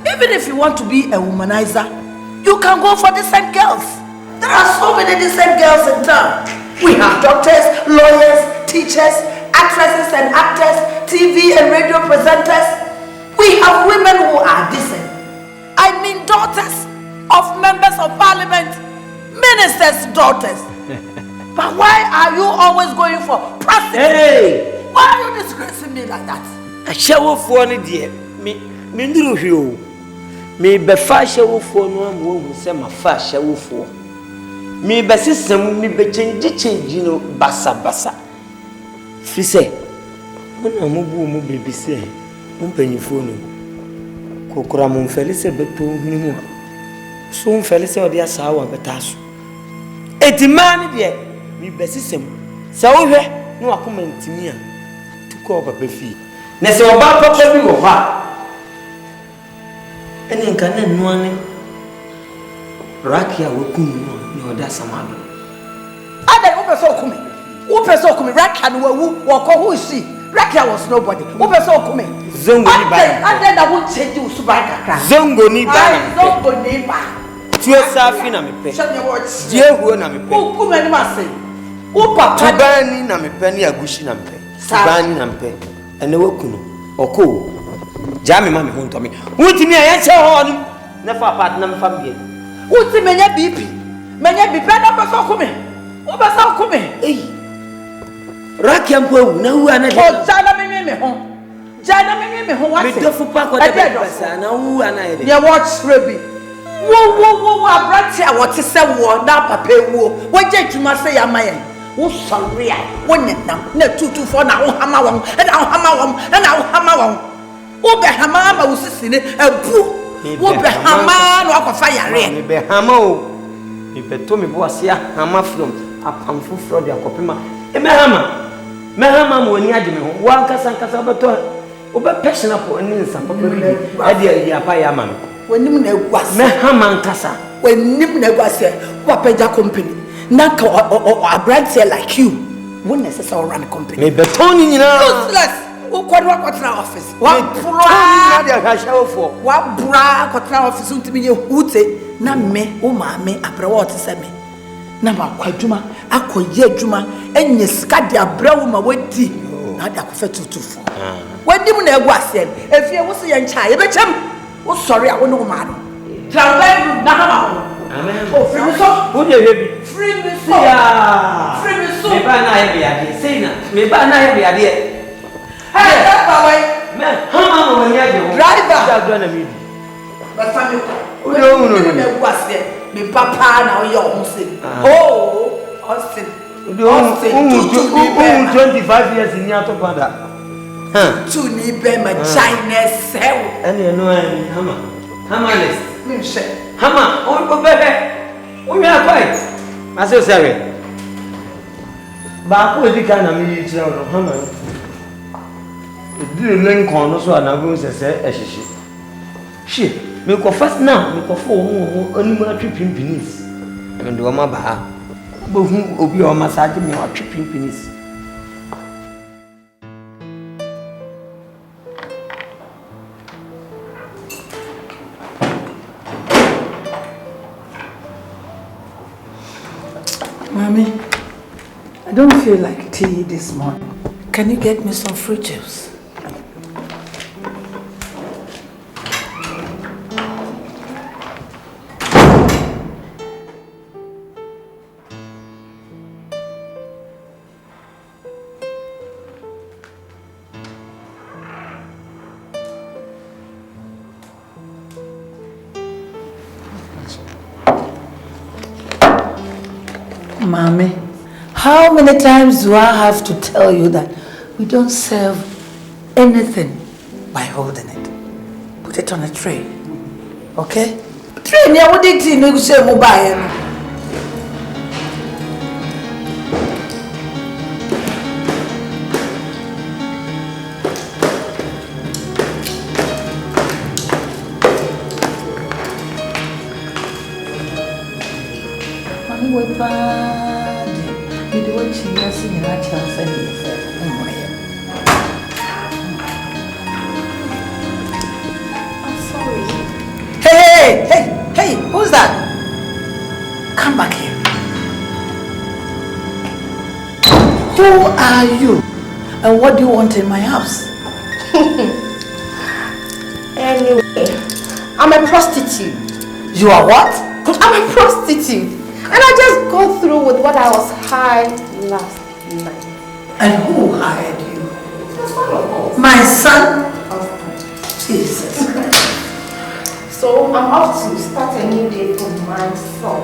even if you want to be a womanizer, you can go for decent girls. There are so many decent girls in town. We have doctors, lawyers, teachers, actresses and actors, TV and radio presenters. We have women who are decent. I mean daughters of members of parliament, ministers' daughters. But why are you always going for prostitutes? Hey! Why are you disgracing me like that? A shower for any dear. Me nduru hio. Me be fa shower for no am wo say ma fa shower for. Me be sisem me be change no basa. Fi say. Wona mo bu mo bebi say. Mo panyifo no. Kokora mo mfeli se beto hunu mu. So mfeli se odi asa wa betaso. Eti man de me be sisem. Sa wo hwe no akoma ntimi a. Tuko papa fi. Na se oba papa bi wo ha. Eni nka na nuane. Rakia wo kunu no ni oda samado. Ada wo person kumi. Wo person kumi Rakia no wu wo ko who is she? Rakia was nobody. Wo person kumi. Zongo ni ba. Ada na wo change wo suba kakra. Zongo ni ba. Zongo ni ba. Tue safi na mepe. Shanye wo. Die huo na mepe. Wo kuma ni ma say. Wo papa tubani na mepe ni agushi na mepe. Tubani na mepe. Ene wo kunu. Oko. Jami ma me ho ntomi. Wutimi aye che ho no. Na fa part na me fam bie. Wuti menya BP. Menya BP na person kumi. Wo person kumi. Eh. Rakia mpo wu na wu ana de. O jana me ho. Jana me ho what? Me dofu pa ko de pesa na wu ana ye de. Ye watch rebi. Wo abrati a wote se wo na papa wo. Wo je twuma se ya mayen. Wo sorry a wo nenam na tutu fo na wo hama won. Na wo hama won. Na wo hama won. Wo be hama ma wo sisi ne abu. Wo be hama no akwafa yare. Me be hama o. Me beto me bo asia hama from apamfo fro de akopema. E me hama. Me hama mo ni age me ho. Wa nkasa beto. Wo be personal po ni nsa papa bi. E de ya pa ya ma me. Wanim na egwase. Me hama nkasa. Wanim na egwase. Wa peja company. Naka abrante like you. Won't necessarily run a company. Me beto ni nyina. Useless. Wo kwado akotra office. Wa bra de ahashawo fo. Wa bra akotra office untimi ye hute na me wo maame abrawo otse me. Na ma kwadwuma akoye adwuma enye sika de abrawo ma wadi. Na de akofa tutufo. Wadim na egwase. Efie wo se ye ncha ye bechem. Wo sorry a wo no ma no. Travel na hama. Amen. Oh, free me so. Who dey heavy? Free me so. Yeah. Free me so. Me ba na heavy ade. Say na. Me ba na heavy ade. Hey, that boy. Me hama mo nya de ho. Driver. Da do na me bi. But family. No. Me egwase. Me papa na o ye o se. Oh, Austin. 25 years in Yato Panda. To me, be my China cell. And you know, hammer. Hammerless. Hammer. Oh, baby. We are quite. I say, sorry. But who is kind of me? Hammer. Do you link on us? And I will say, she. Make a first now, make a 4 animal tripping pennies. And do a maba. But who will be on massaging me or tripping pennies? Mommy, I don't feel like tea this morning. Can you get me some fruit juice? Mommy, how many times do I have to tell you that we don't serve anything by holding it? Put it on a tray, okay? Tray, yeah, what did you say, mobile? Mommy, we're bad. You do what she has in her chance and you said, I'm sorry. Hey, who's that? Come back here. Who are you? And what do you want in my house? Anyway, I'm a prostitute. You are what? I'm a prostitute. And I just got through with what I was hired last night. And who hired you? The son of course. My son? Jesus Christ. So I'm off to start a new day for myself.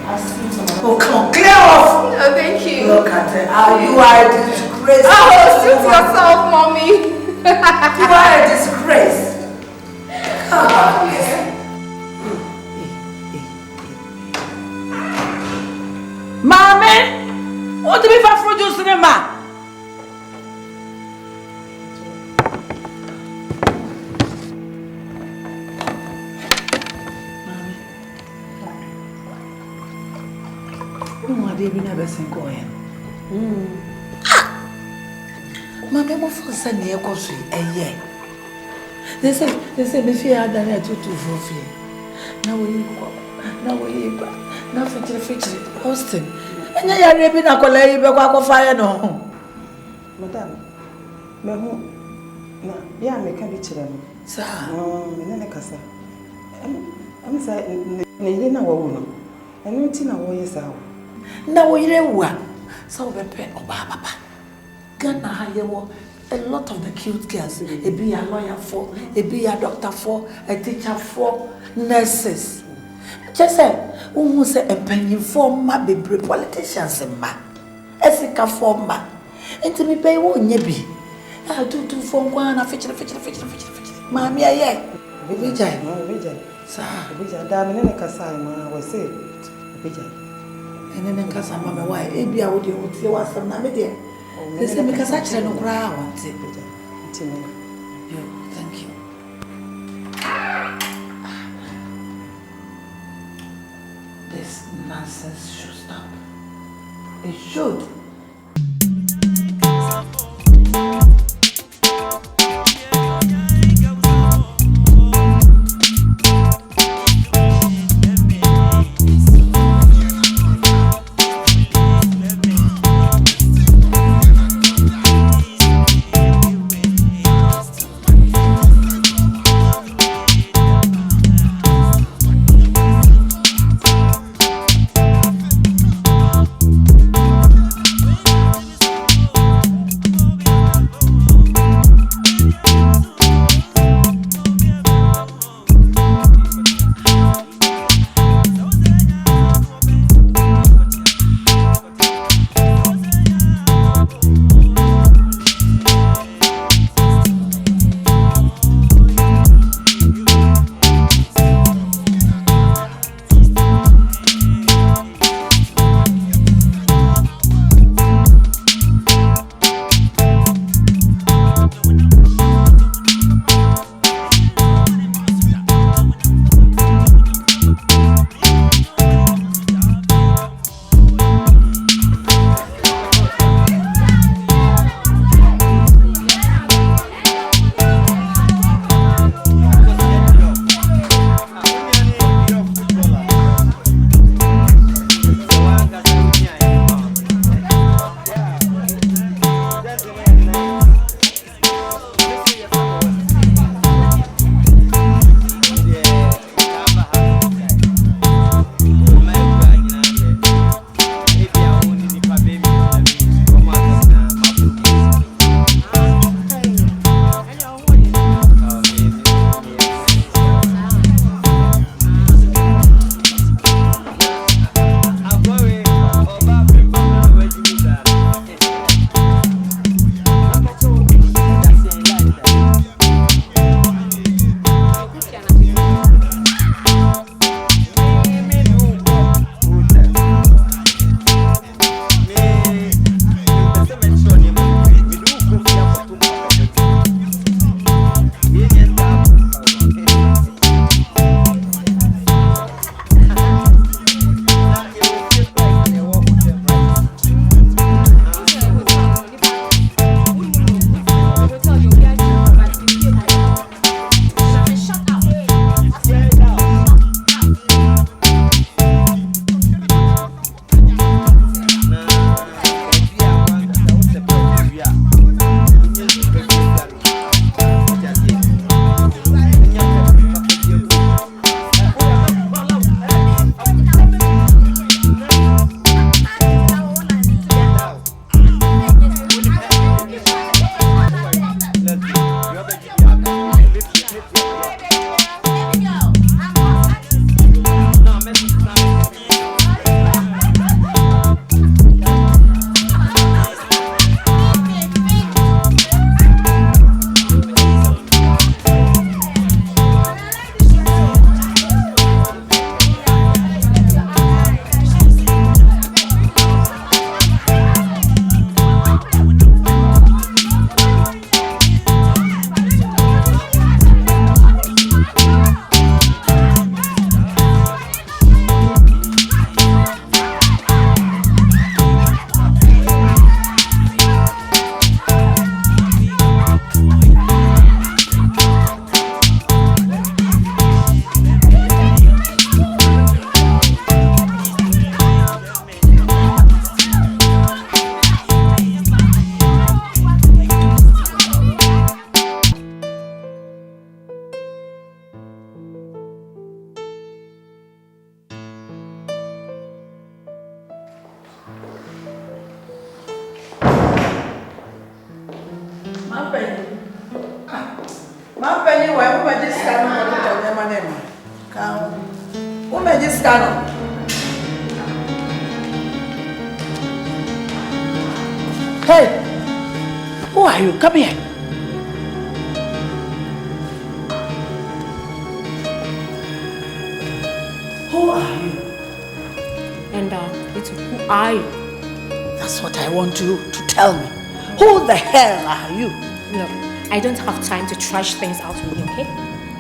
I'll see tomorrow. Oh, come on, clear off! No, thank you. Look at it. You are a disgrace. Oh, suit yourself, mommy. You are a disgrace. Come on, listen. Mommy, what do we have for juice in the man? Mommy, what did we never sing going? Mommy, what for send the echo sweet a year? They say, me fear than I took to fulfill. Now we go. Now fetch Austin. And I are been a colleague of fire no. Madam, me who na ya me ka bi kire no. Sir. Me ne kasa. Am say ne ile na wo no. Enu ti na wo yesa wo. Na wo yire wa. So we pe oba papa. Ghana hayewo a lot of the cute girls. E be a lawyer for, e be a doctor for, a teacher for, nurses. Just say, who say a penny for ma be politicians ma. Esika for ma. Enti me pay won ye bi. I do for one fetch. Mami aye. Be jai. Sir. Be jai. Da me ne kasa ma we say. Be jai. Ene ne kasa ma me why? E bia wo de wo tie wasam na me de. They say me kasa kire no kra want it. Be jai. Yo, thank you. This nonsense should stop. It should. anyway, we just stand on the name. Come, we just stand on. Hey, who are you? Come here. Who are you? And who are you? That's what I want you to tell me. Who the hell are you? Look, I don't have time to trash things out with you, okay?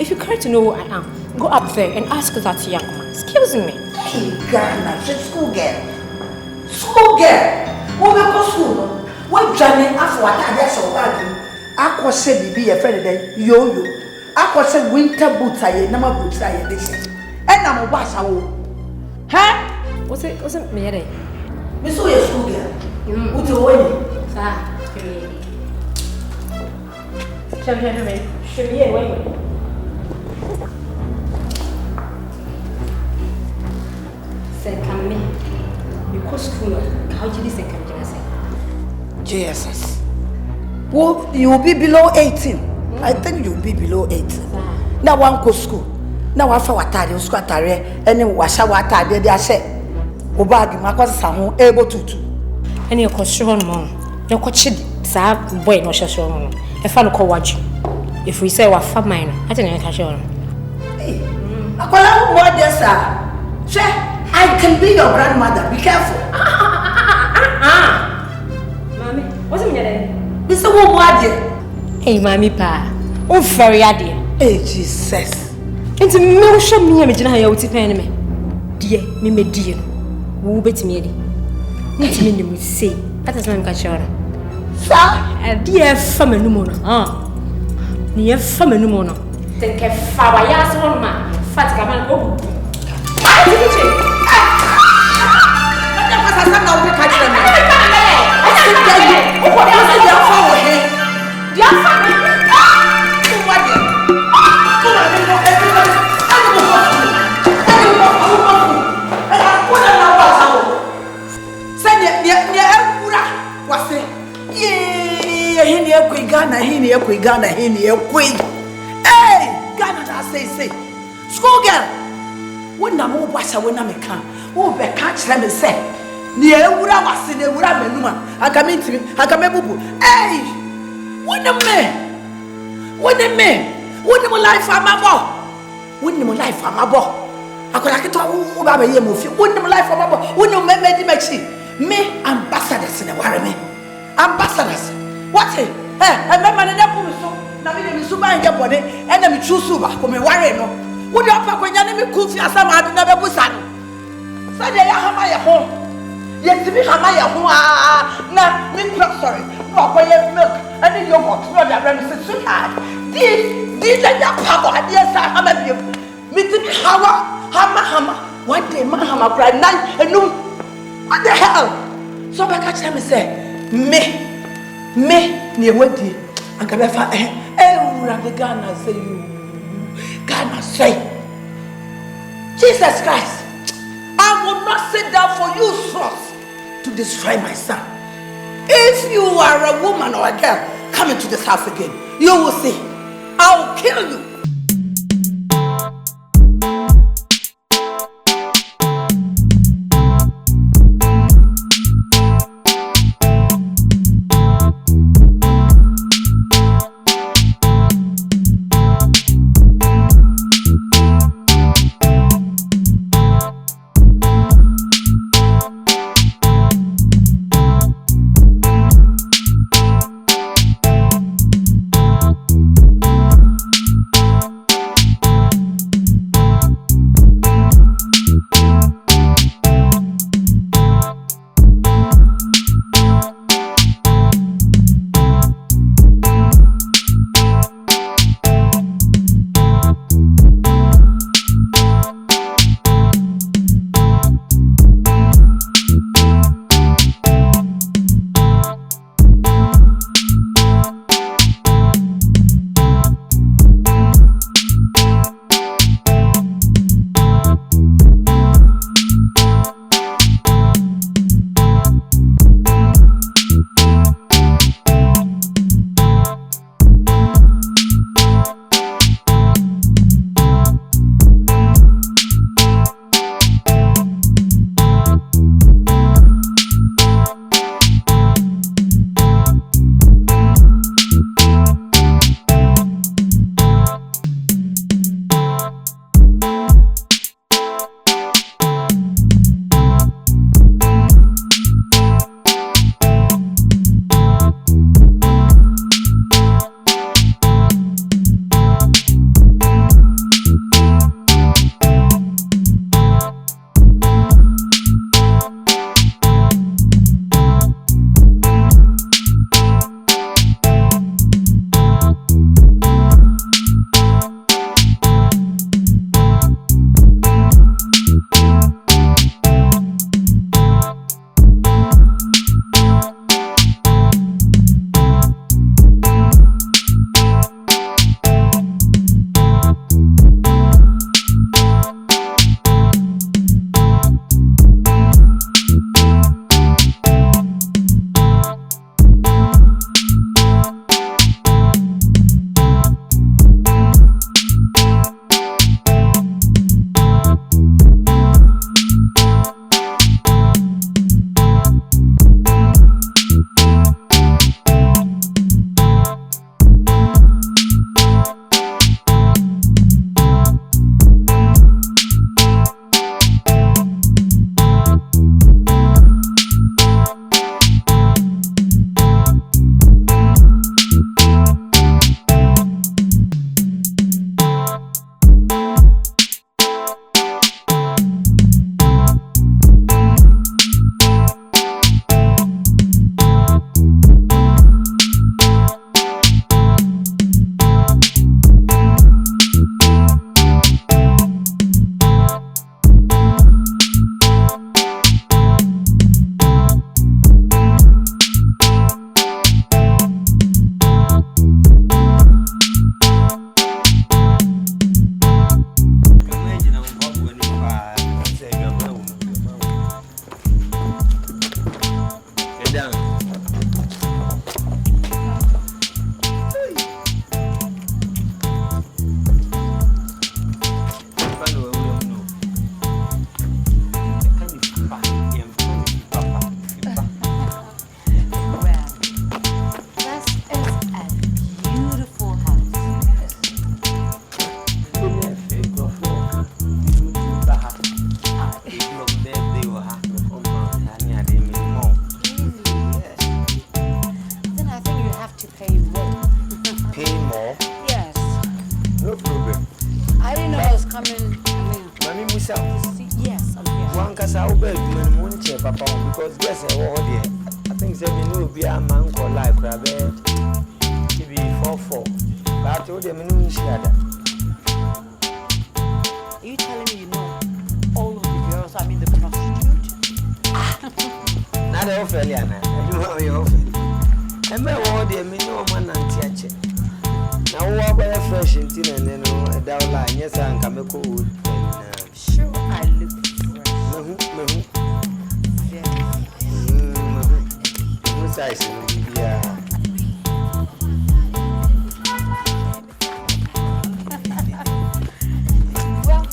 If you care to know who I am, go up there and ask that young man. Excuse me. Hey, Ghana, she's school girl. School girl. Who will go school? What Johnny after what I guess or what? I could say be a friend of yo-yo. I could say winter boots I number boots I this. And I'm a wash. Huh? What's it me? We saw your school girl. What's the way? Jesus. Well, you will be below 18. I think you will be below 18. Now one go school. Now I for watari o school atare ene washa watade de ahye. O bag ma kwasa ho able to. Ene e ko hwe no. Ne ko chi sa boy no hwe no. E fa no ko waju. If we say wa fa mine no, ati na ka hwe no. Eh. Akola wo dey sir. I can be your grandmother. Be careful. Mommy, what's it mean? This is what hey, mommy, pa. Oh, very idea. Hey, Jesus. It's a motion me, I'm going to pen me. Dear, me, dear. Who bet me? Let me say. That is my catcher. Sir, dear family, no more. Near family, no more. Take a fire, one man. Fat Gaman. Oh, Ghana, hey, Ghana, say, school girl. When I'm over, when I'm a can, oh, be catch them and say, near Ura was in the Ura Menuma. I come into me, I come a hey, what a man, what a man, what a life for my boy, what a life for my boy. I could like to over a year move you, what a life for my boy, what no man made me ambassadors in the Warame. Ambassadors, what's it? I remember the Napu so, Namini Suba and your body, and I'm true Suba, come a warrior. Would you have when you could see some other never busan? So they are Hamaya home. Yet to be Hamaya home. Now, sorry, no, for your milk, and then yogurt, not that reminiscent sweetheart. These are your papa, yes, I have you. Meeting Hammer, one day, Mahama cried night and noon. What the hell? So I catch them and say, me, near what day. I can never, the Ghana say you. Ghana say, Jesus Christ, I will not sit down for you, source, to destroy my son. If you are a woman or a girl coming to this house again, you will see, I will kill you. Yes, I'm here. One casa obey you won't check papa because guess I think say me no be a man called like rabbit. It be 4-4. But I told them no share that. Are you telling me you know all of the girls I'm in the prostitute? Not the Ophelia, I do have your Ophelia. And my word, I mean, no man and teacher. Now, walk by a fresh in tin and then a down line. Yes, I can come a cool. Sure, I look fresh. No size, yeah. Well,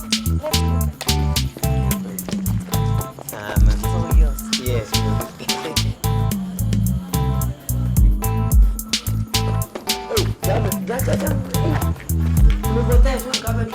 let's go. All yours. Yes. Oh, damn it. Look what that's one coming.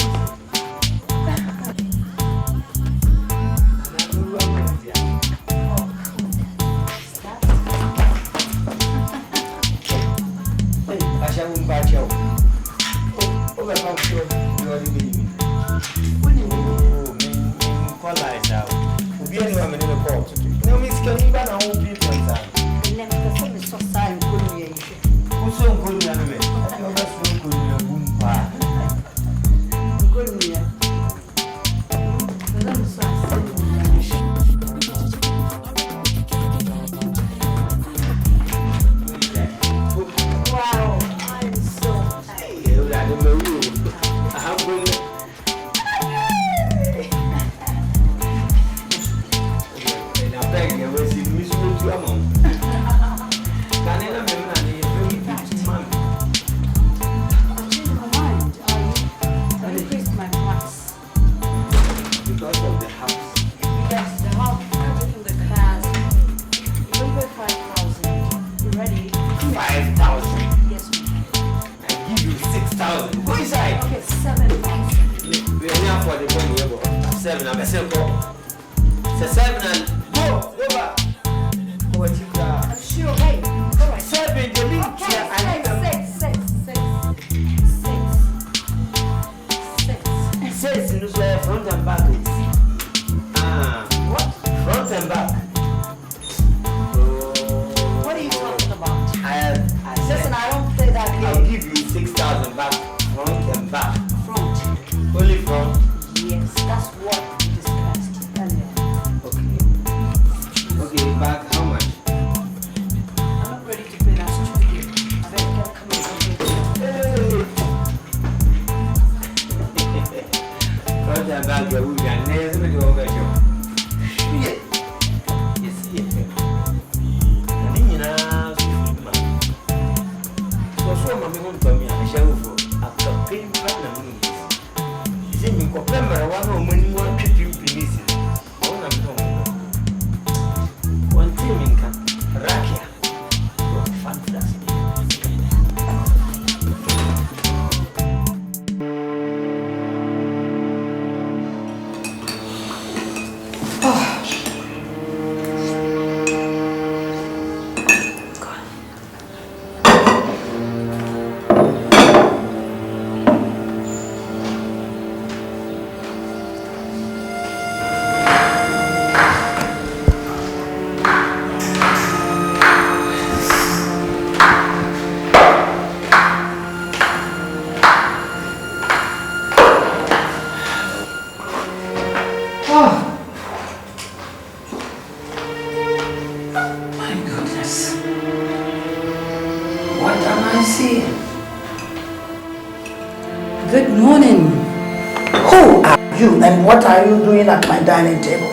And what are you doing at my dining table?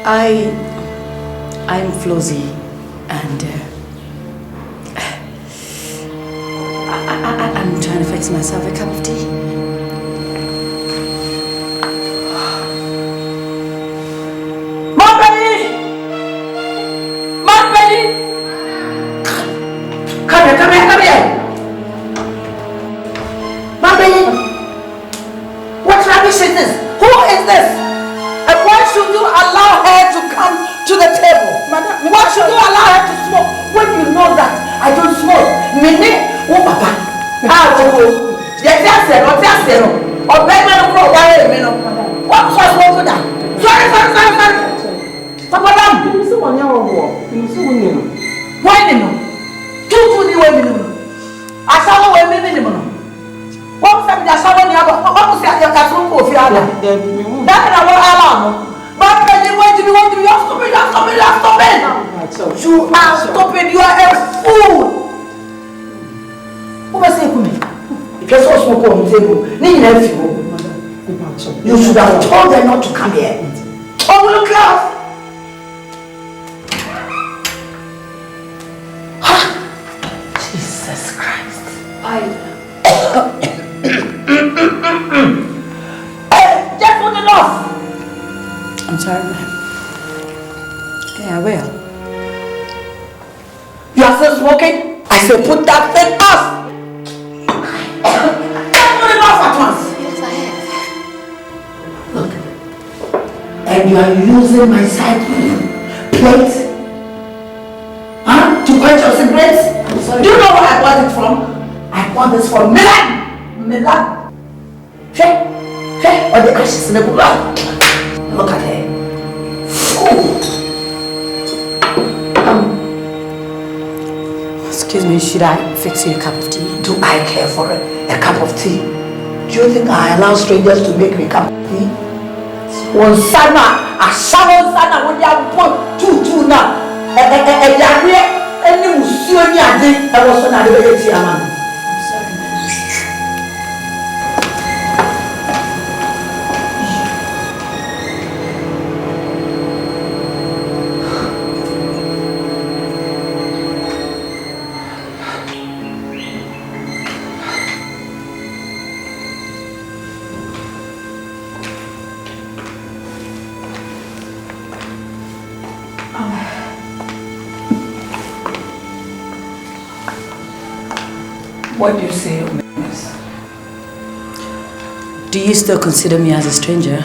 I'm Flossy, and I'm trying to fix myself a cup of tea. Come here. What rubbish is this? Who is this? And why should you allow her to come to the table? Madam, why should you allow her to smoke when you know that I don't smoke? Mene, oh papa. Yes, or What was wrong with that? Sorry. Papa, You see one year. You see one year. why no? Two the way minimum. I saw one minimum. What was that? Someone the other. What was that? Your castle for Fiala. That's what alarm. But you want to be you're stupid. You are stupid. You are a fool. Who was saying to me? Just so smoke on the table. You should have told them not to come here. Oh, look out! Jesus Christ. Just put it off. I'm sorry, ma'am. Yeah, I will. You are still smoking? I said put that thing off. Just put it off at once. Yes, I have. Look. And you are using my side plate? Huh? To quench your cigarettes? I'm sorry. Do you know where I bought it from? I bought this from Milan. Hey, or the ashes in the blood. Look at her. Fool. Excuse me, should I fix you a cup of tea? Do I care for a cup of tea? Do you think I allow strangers to make me a cup of tea? One sana, a shower sana, when they have put two now. A diarrhea, any museum, I was on the tea, man. What do you say, Your Highness? Do you still consider me as a stranger?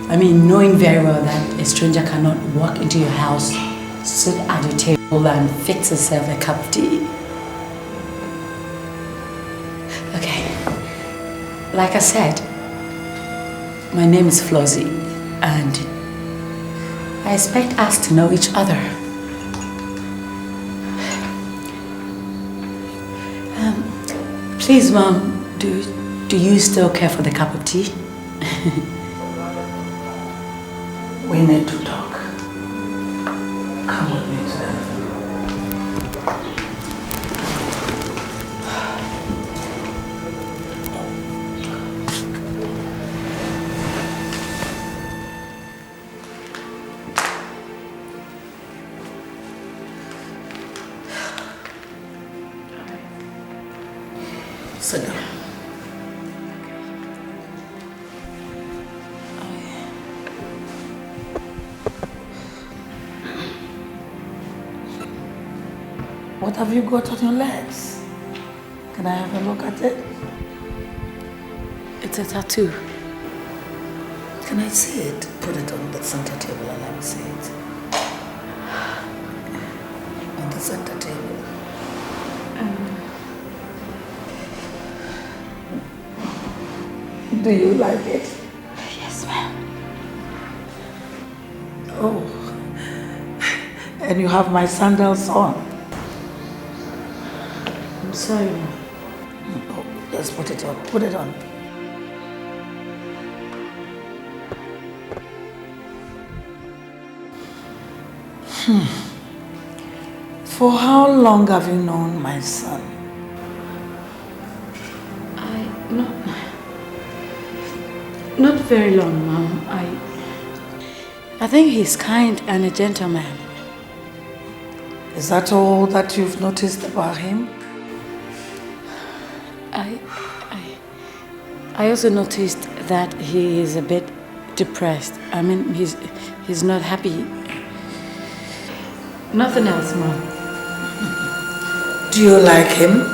I mean, knowing very well that a stranger cannot walk into your house, sit at your table and fix herself a cup of tea. Okay. Like I said, my name is Flossy and I expect us to know each other. Please, Mom, do you still care for the cup of tea? We need to talk. Come with me to them. Sit down. What have you got on your legs? Can I have a look at it? It's a tattoo. Can I see it? Put it on the center table and let me see it. On the center table. Do you like it? Yes, ma'am. Oh. And you have my sandals on. I'm sorry, ma'am. Oh, just put it on. Put it on. For how long have you known my son? Not very long, Mom. I think he's kind and a gentleman. Is that all that you've noticed about him? I also noticed that he is a bit depressed. I mean, he's not happy. Nothing else, Mom. Do you like him?